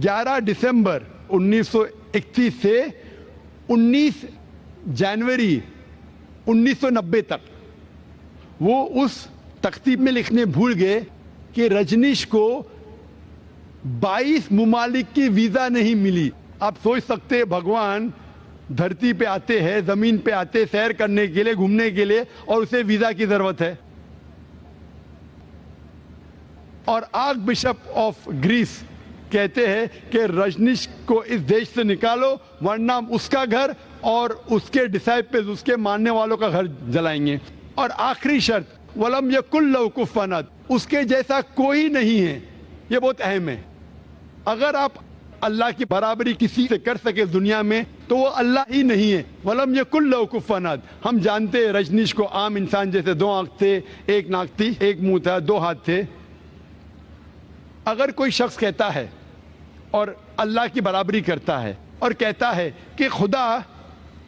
11 دسمبر 1931 سے 19 جنوری 1990 تک وہ اس تختیب میں لکھنے بھول گئے کہ رجنیش کو 22 ممالک کی ویزا نہیں ملی۔ آپ سوچ سکتے بھگوان دھرتی پہ آتے ہیں، زمین پہ آتے سیر کرنے کے لیے، گھومنے کے لیے، اور اسے ویزا کی ضرورت ہے۔ اور آرک بشپ آف گریس کہتے ہیں کہ رجنیش کو اس دیش سے نکالو ورنہ اس کا گھر اور اس کے ڈسائپلز، اس کے ماننے والوں کا گھر جلائیں گے۔ اور آخری شرط، وَلَمْ يَكُنْ لَهُ كُفُوًا أَحَدٌ، اس کے جیسا کوئی نہیں ہے۔ یہ بہت اہم ہے۔ اگر آپ اللہ کی برابری کسی سے کر سکے دنیا میں تو وہ اللہ ہی نہیں ہے۔ وَلَمْ يَكُنْ لَهُ كُفُوًا أَحَدٌ۔ ہم جانتے ہیں رجنیش کو عام انسان جیسے 2 آنکھ تھے، 1 ناک تھی، 1 منہ تھا، 2 ہاتھ تھے۔ اگر کوئی شخص کہتا ہے اور اللہ کی برابری کرتا ہے اور کہتا ہے کہ خدا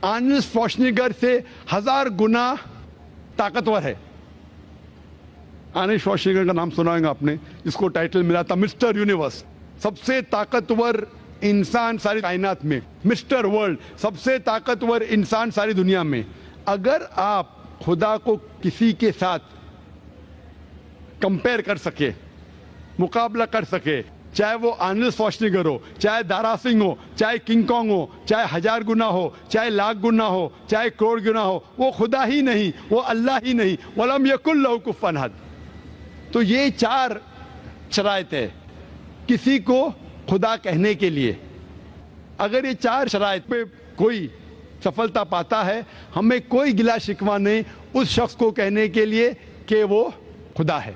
آرنلڈ شوارزنیگر سے 1000 گنا طاقتور ہے۔ آرنلڈ شوارزنیگر کا نام سنا ہوگا آپ نے، جس کو ٹائٹل ملا تھا مسٹر یونیورس، سب سے طاقتور انسان ساری کائنات میں، مسٹر ورلڈ، سب سے طاقتور انسان ساری دنیا میں۔ اگر آپ خدا کو کسی کے ساتھ کمپیئر کر سکے، مقابلہ کر سکے، چاہے وہ آرنلڈ شوارزنیگر ہو، چاہے دارا سنگھ ہو، چاہے کنگ کانگ ہو، چاہے 1000 گنا ہو، چاہے 1,00,000 گنا ہو، چاہے کروڑ گنا ہو، وہ خدا ہی نہیں، وہ اللہ ہی نہیں۔ وَلَمْ يَكُنْ لَهُ كُفُوًا أَحَدٌ۔ تو یہ 4 شرائط ہے کسی کو خدا کہنے کے لیے۔ اگر یہ 4 شرائط پہ کوئی سفلتا پاتا ہے، ہمیں کوئی گلا شکوہ نہیں اس شخص کو کہنے کے لیے کہ وہ خدا ہے۔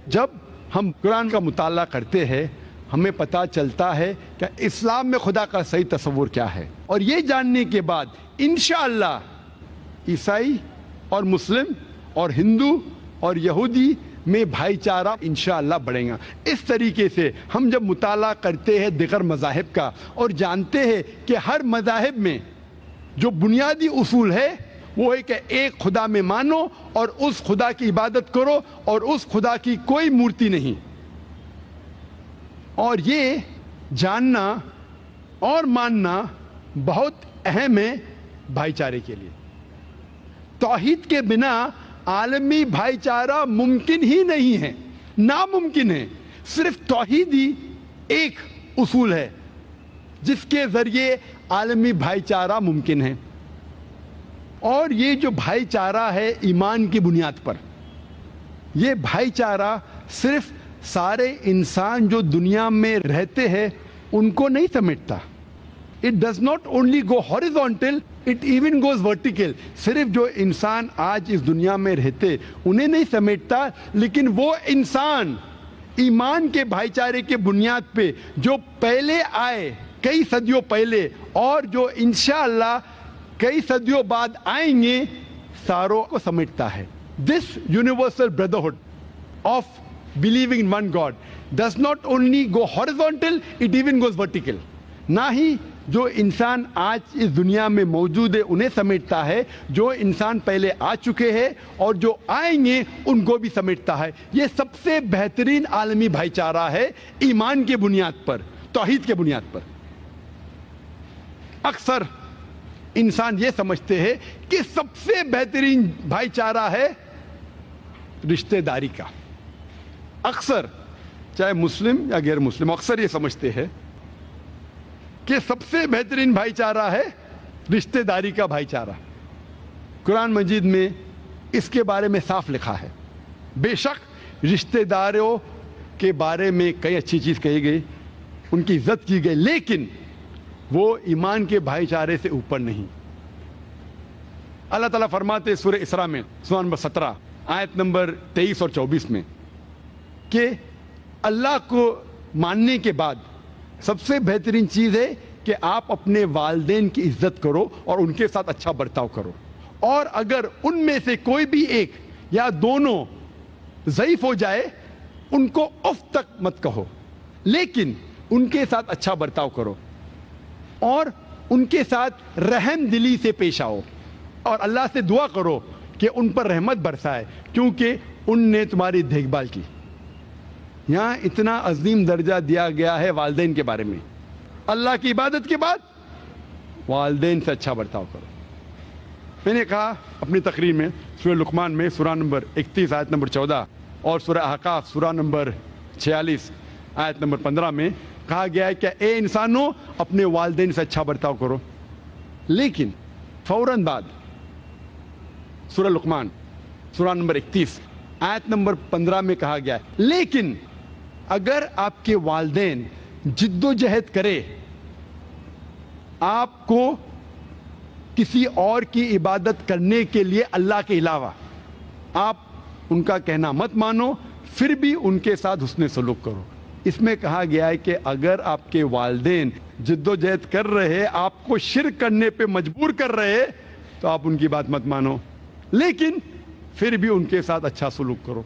جب ہم قرآن کا مطالعہ کرتے ہیں ہمیں پتہ چلتا ہے کہ اسلام میں خدا کا صحیح تصور کیا ہے، اور یہ جاننے کے بعد انشاءاللہ عیسائی اور مسلم اور ہندو اور یہودی میں بھائی چارہ انشاءاللہ بڑھیں گا۔ اس طریقے سے ہم جب مطالعہ کرتے ہیں دیگر مذاہب کا اور جانتے ہیں کہ ہر مذاہب میں جو بنیادی اصول ہے وہ ہے کہ ایک خدا میں مانو اور اس خدا کی عبادت کرو اور اس خدا کی کوئی مورتی نہیں۔ اور یہ جاننا اور ماننا بہت اہم ہے بھائی چارے کے لیے. توحید کے بنا عالمی بھائی چارہ ممکن ہی نہیں ہے, ناممکن ہے. صرف توحید ہی ایک اصول ہے جس کے ذریعے عالمی بھائی چارہ ممکن ہے. اور یہ جو بھائی چارہ ہے ایمان کی بنیاد پر, یہ بھائی چارہ صرف سارے انسان جو دنیا میں رہتے ہیں ان کو نہیں سمیٹتا. It does not only go horizontal, it even goes vertical. صرف جو انسان آج اس دنیا میں رہتے انہیں نہیں سمیٹتا, لیکن وہ انسان ایمان کے بھائی چارے کے بنیاد پہ جو پہلے آئے کئی صدیوں پہلے اور جو انشاءاللہ کئی صدیوں بعد آئیں گے, ساروں کو سمیٹتا ہے. This universal brotherhood of believing in one God does not only go horizontal, it even goes vertical. نہ ہی جو انسان آج اس دنیا میں موجود ہے انہیں سمیٹتا ہے, جو انسان پہلے آ چکے ہیں اور جو آئیں گے ان کو بھی سمیٹتا ہے. یہ سب سے بہترین عالمی بھائی چارہ ہے ایمان کے بنیاد پر, توحید کے بنیاد پر. اکثر انسان یہ سمجھتے ہیں کہ سب سے بہترین بھائی چارہ ہے رشتہ داری کا. اکثر چاہے مسلم یا غیر مسلم اکثر یہ سمجھتے ہیں کہ سب سے بہترین بھائی چارہ ہے رشتہ داری کا بھائی چارہ. قرآن مجید میں اس کے بارے میں صاف لکھا ہے. بے شک رشتہ داروں کے بارے میں کئی اچھی چیز کہی گئی, ان کی عزت کی گئی, لیکن وہ ایمان کے بھائی چارے سے اوپر نہیں. اللہ تعالیٰ فرماتے سورہ اسراء میں سورہ نمبر 17 آیت نمبر 23 اور 24 میں کہ اللہ کو ماننے کے بعد سب سے بہترین چیز ہے کہ آپ اپنے والدین کی عزت کرو اور ان کے ساتھ اچھا برتاؤ کرو, اور اگر ان میں سے کوئی بھی ایک یا دونوں ضعیف ہو جائے ان کو اف تک مت کہو, لیکن ان کے ساتھ اچھا برتاؤ کرو اور ان کے ساتھ رحم دلی سے پیش آؤ اور اللہ سے دعا کرو کہ ان پر رحمت برسائے کیونکہ ان نے تمہاری دیکھ بھال کی. یہاں اتنا عظیم درجہ دیا گیا ہے والدین کے بارے میں. اللہ کی عبادت کے بعد والدین سے اچھا برتاؤ کرو. میں نے کہا اپنی تقریر میں سورہ لقمان میں سورہ نمبر 31 آیت نمبر 14 اور سورہ احقاف سورہ نمبر 46 آیت نمبر 15 میں کہا گیا ہے کہ اے انسانوں اپنے والدین سے اچھا برتاؤ کرو, لیکن فوراً بعد سورہ لقمان سورہ نمبر 31 آیت نمبر 15 میں کہا گیا ہے لیکن اگر آپ کے والدین جد و جہد کرے آپ کو کسی اور کی عبادت کرنے کے لیے اللہ کے علاوہ, آپ ان کا کہنا مت مانو, پھر بھی ان کے ساتھ حسن سلوک کرو. اس میں کہا گیا ہے کہ اگر آپ کے والدین جد و جہد کر رہے, آپ کو شرک کرنے پہ مجبور کر رہے, تو آپ ان کی بات مت مانو, لیکن پھر بھی ان کے ساتھ اچھا سلوک کرو.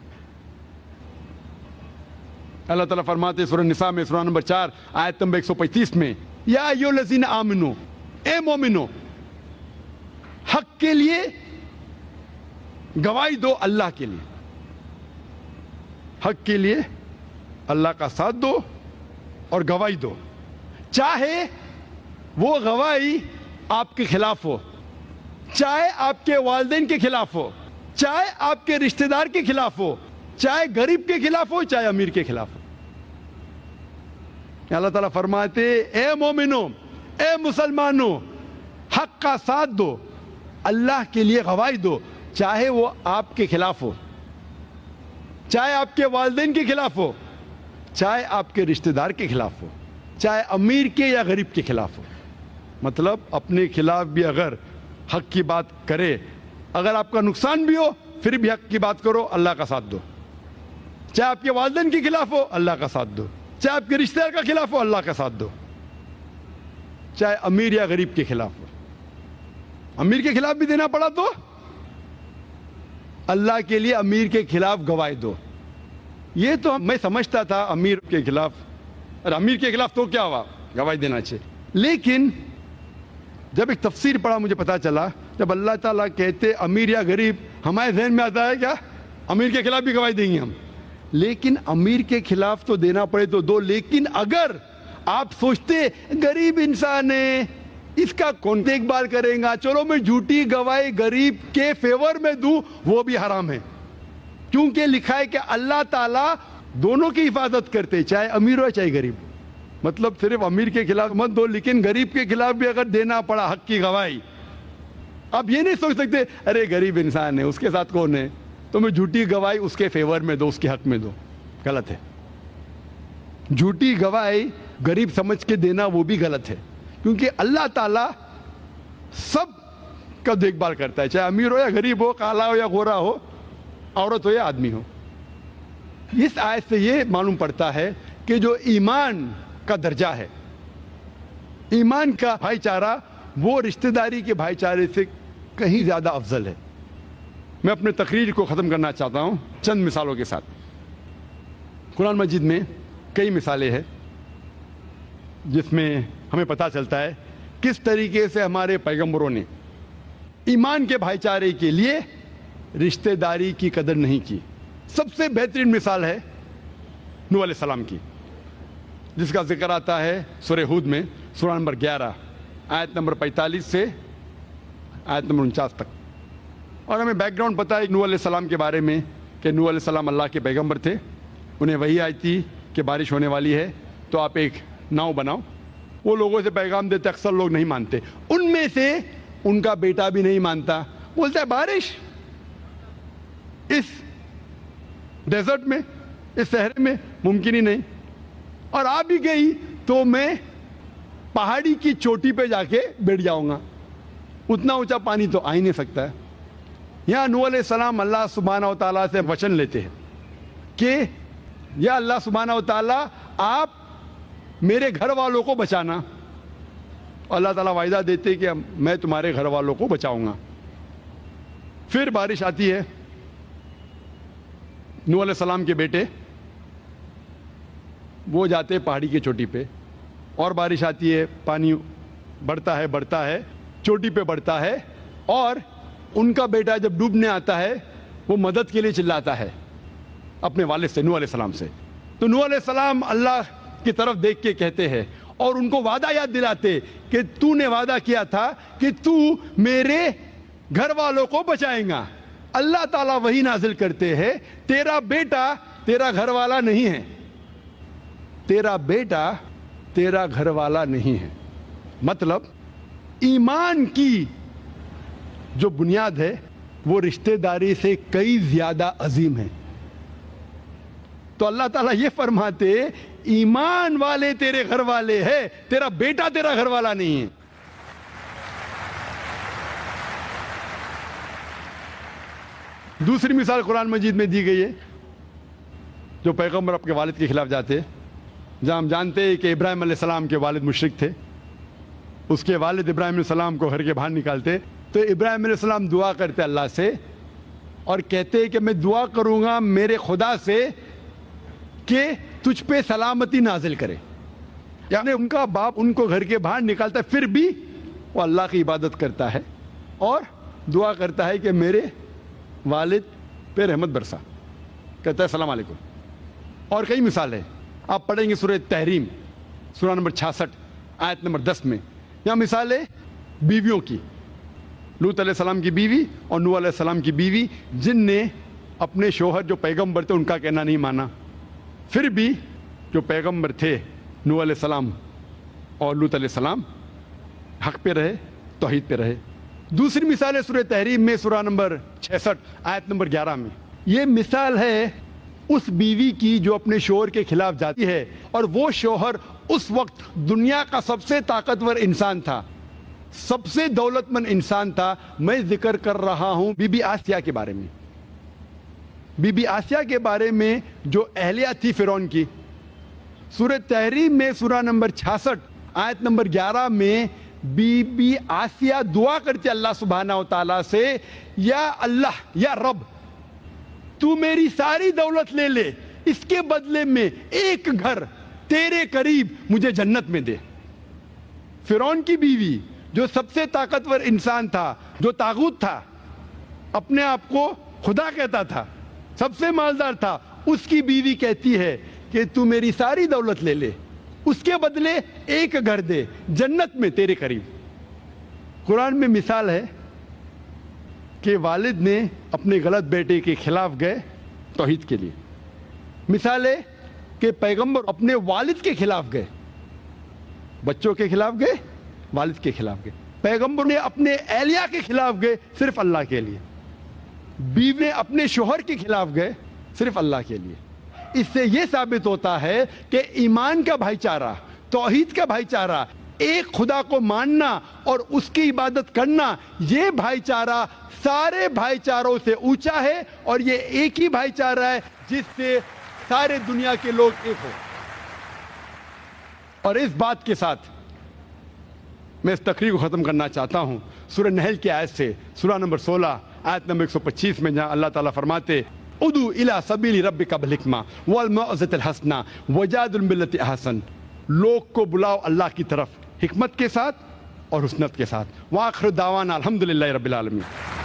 اللہ تعالیٰ فرماتے سورہ نساء میں سورہ نمبر 4 آیت نمبر 135 میں یا ایھا الذین آمنو, اے مومنو حق کے لیے گواہی دو, اللہ کے لیے حق کے لیے اللہ کا ساتھ دو اور گواہی دو, چاہے وہ گواہی آپ کے خلاف ہو, چاہے آپ کے والدین کے خلاف ہو, چاہے آپ کے رشتہ دار کے خلاف ہو, چاہے غریب کے خلاف ہو, چاہے امیر کے خلاف ہو. اللہ تعالیٰ فرماتے اے مومنو, اے مسلمانوں حق کا ساتھ دو, اللہ کے لیے گواہی دو, چاہے وہ آپ کے خلاف ہو, چاہے آپ کے والدین کے خلاف ہو, چاہے آپ کے رشتہ دار کے خلاف ہو, چاہے امیر کے یا غریب کے خلاف ہو. مطلب اپنے خلاف بھی اگر حق کی بات کرے, اگر آپ کا نقصان بھی ہو پھر بھی حق کی بات کرو, اللہ کا ساتھ دو. چاہے آپ کے والدین کے خلاف ہو اللہ کا ساتھ دو, چاہے آپ کے رشتہ دار کا خلاف ہو اللہ کا ساتھ دو, چاہے امیر یا غریب کے خلاف ہو. امیر کے خلاف بھی دینا پڑا تو اللہ کے لیے امیر کے خلاف گواہی دو. یہ تو میں سمجھتا تھا امیر کے خلاف, اور امیر کے خلاف تو کیا ہوا, گواہی دینا چاہیے. لیکن جب ایک تفسیر پڑھا مجھے پتا چلا, جب اللہ تعالیٰ کہتے امیر یا غریب, ہمارے ذہن میں آتا ہے کیا امیر کے خلاف بھی گواہی دیں گے ہم, لیکن امیر کے خلاف تو دینا پڑے تو دو، لیکن اگر آپ سوچتے غریب انسان ہے اس کا کون دیکھ بھال کرے گا، چلو میں جھوٹی گواہی غریب کے فیور میں دوں، وہ بھی حرام ہے، کیونکہ لکھا ہے کہ اللہ تعالیٰ دونوں کی حفاظت کرتے، چاہے امیر ہو چاہے غریب۔ مطلب صرف امیر کے خلاف مت دو، لیکن غریب کے خلاف بھی اگر دینا پڑا حق کی گواہی، آپ یہ نہیں سوچ سکتے ارے غریب انسان ہے اس کے ساتھ کون ہے، تو میں جھوٹی گواہی اس کے فیور میں دو، اس کے حق میں دو، غلط ہے۔ جھوٹی گواہی غریب سمجھ کے دینا وہ بھی غلط ہے، کیونکہ اللہ تعالیٰ سب کا دیکھ بھال کرتا ہے، چاہے امیر ہو یا غریب ہو، کالا ہو یا گورا ہو، عورت ہو یا آدمی ہو۔ اس آیت سے یہ معلوم پڑتا ہے کہ جو ایمان کا درجہ ہے، ایمان کا بھائی چارہ، وہ رشتہ داری کے بھائی چارے سے کہیں زیادہ افضل ہے۔ میں اپنے تقریر کو ختم کرنا چاہتا ہوں چند مثالوں کے ساتھ۔ قرآن مجید میں کئی مثالیں ہیں جس میں ہمیں پتہ چلتا ہے کس طریقے سے ہمارے پیغمبروں نے ایمان کے بھائی چارے کے لیے رشتہ داری کی قدر نہیں کی۔ سب سے بہترین مثال ہے نوح علیہ السلام کی، جس کا ذکر آتا ہے سورہ ہود میں، سورہ نمبر 11 آیت نمبر 45 سے آیت نمبر 49 تک۔ اور ہمیں بیک گراؤنڈ پتہ ہے نوح علیہ السلام کے بارے میں کہ نوح علیہ السلام اللہ کے پیغمبر تھے، انہیں وحی آئی تھی کہ بارش ہونے والی ہے تو آپ ایک ناؤ بناؤ۔ وہ لوگوں سے پیغام دیتے، اکثر لوگ نہیں مانتے، ان میں سے ان کا بیٹا بھی نہیں مانتا، بولتا ہے بارش اس ڈیزرٹ میں، اس صحرے میں ممکن ہی نہیں، اور آ بھی گئی تو میں پہاڑی کی چوٹی پہ جا کے بیٹھ جاؤں گا، اتنا اونچا پانی تو آ ہی نہیں سکتا ہے۔ یہاں نوح علیہ السلام اللہ سبحانہ و تعالیٰ سے وچن لیتے ہیں کہ یا اللہ سبحانہ و تعالیٰ آپ میرے گھر والوں کو بچانا، اللہ تعالیٰ وعدہ دیتے کہ میں تمہارے گھر والوں کو بچاؤں گا۔ پھر بارش آتی ہے، نوح علیہ السلام کے بیٹے وہ جاتے پہاڑی کی چوٹی پہ، اور بارش آتی ہے، پانی بڑھتا ہے چوٹی پہ بڑھتا ہے، اور ان کا بیٹا جب ڈوبنے آتا ہے وہ مدد کے لیے چلاتا ہے اپنے والد سے، نوح علیہ السلام سے۔ تو نوح علیہ السلام اللہ کی طرف دیکھ کے کہتے ہیں اور ان کو وعدہ یاد دلاتے کہ تو نے وعدہ کیا تھا کہ تو میرے گھر والوں کو بچائیں گا۔ اللہ تعالیٰ وہی نازل کرتے ہیں تیرا بیٹا تیرا گھر والا نہیں ہے، تیرا بیٹا تیرا گھر والا نہیں ہے۔ مطلب ایمان کی جو بنیاد ہے وہ رشتہ داری سے کئی زیادہ عظیم ہے۔ تو اللہ تعالیٰ یہ فرماتے ایمان والے تیرے گھر والے ہیں، تیرا بیٹا تیرا گھر والا نہیں ہے۔ دوسری مثال قرآن مجید میں دی گئی ہے، جو پیغمبر اپنے والد کے خلاف جاتے، جہاں ہم جانتے ہیں کہ ابراہیم علیہ السلام کے والد مشرک تھے، اس کے والد ابراہیم علیہ السلام کو گھر کے باہر نکالتے، تو ابراہیم علیہ السلام دعا کرتے اللہ سے اور کہتے کہ میں دعا کروں گا میرے خدا سے کہ تجھ پہ سلامتی نازل کرے۔ یعنی ان کا باپ ان کو گھر کے باہر نکالتا ہے، پھر بھی وہ اللہ کی عبادت کرتا ہے اور دعا کرتا ہے کہ میرے والد پہ رحمت برسا، کہتا ہے السلام علیکم۔ اور کئی مثال ہے، آپ پڑھیں گے سورہ تحریم سورہ نمبر 66 آیت نمبر 10 میں، یہاں مثال ہے بیویوں کی، لوط علیہ السلام کی بیوی اور نوح علیہ السلام کی بیوی، جن نے اپنے شوہر جو پیغمبر تھے ان کا کہنا نہیں مانا، پھر بھی جو پیغمبر تھے نوح علیہ السلام اور لوط علیہ السلام حق پہ رہے، توحید پہ رہے۔ دوسری مثال ہے سورہ تحریم میں سورہ نمبر 66 آیت نمبر 11 میں، یہ مثال ہے اس بیوی کی جو اپنے شوہر کے خلاف جاتی ہے، اور وہ شوہر اس وقت دنیا کا سب سے طاقتور انسان تھا، سب سے دولت مند انسان تھا۔ میں ذکر کر رہا ہوں بی بی آسیہ کے بارے میں، بی بی آسیہ کے بارے میں جو اہلیہ تھی فرعون کی۔ سورہ تحریم میں سورہ نمبر 66 آیت نمبر 11 میں بی بی آسیہ دعا کرتی اللہ سبحانہ و تعالیٰ سے، یا اللہ یا رب تو میری ساری دولت لے لے، اس کے بدلے میں ایک گھر تیرے قریب مجھے جنت میں دے۔ فرعون کی بیوی جو سب سے طاقتور انسان تھا، جو طاغوت تھا، اپنے آپ کو خدا کہتا تھا، سب سے مالدار تھا، اس کی بیوی کہتی ہے کہ تو میری ساری دولت لے لے، اس کے بدلے ایک گھر دے جنت میں تیرے قریب۔ قرآن میں مثال ہے کہ والد نے اپنے غلط بیٹے کے خلاف گئے توحید کے لیے، مثال ہے کہ پیغمبر اپنے والد کے خلاف گئے، بچوں کے خلاف گئے، والد کے خلاف گئے۔ پیغمبر نے اپنے اہلیہ کے خلاف گئے صرف اللہ کے لیے، بیوی نے اپنے شوہر کے خلاف گئے صرف اللہ کے لیے۔ اس سے یہ ثابت ہوتا ہے کہ ایمان کا بھائی چارہ، توحید کا بھائی چارہ، ایک خدا کو ماننا اور اس کی عبادت کرنا، یہ بھائی چارہ سارے بھائی چاروں سے اونچا ہے، اور یہ ایک ہی بھائی چارہ ہے جس سے سارے دنیا کے لوگ ایک ہو۔ اور اس بات کے ساتھ میں اس تقریر کو ختم کرنا چاہتا ہوں سورہ نحل کی آیت سے، سورہ نمبر 16 آیت نمبر 125 میں، جہاں اللہ تعالیٰ فرماتے ادعو الی سبیل ربک بالحکمہ والموعظۃ الحسنہ وجادل باللتی احسن، لوگ کو بلاؤ اللہ کی طرف حکمت کے ساتھ اور حسنت کے ساتھ۔ وآخر دعوانا الحمدللہ رب العالمین۔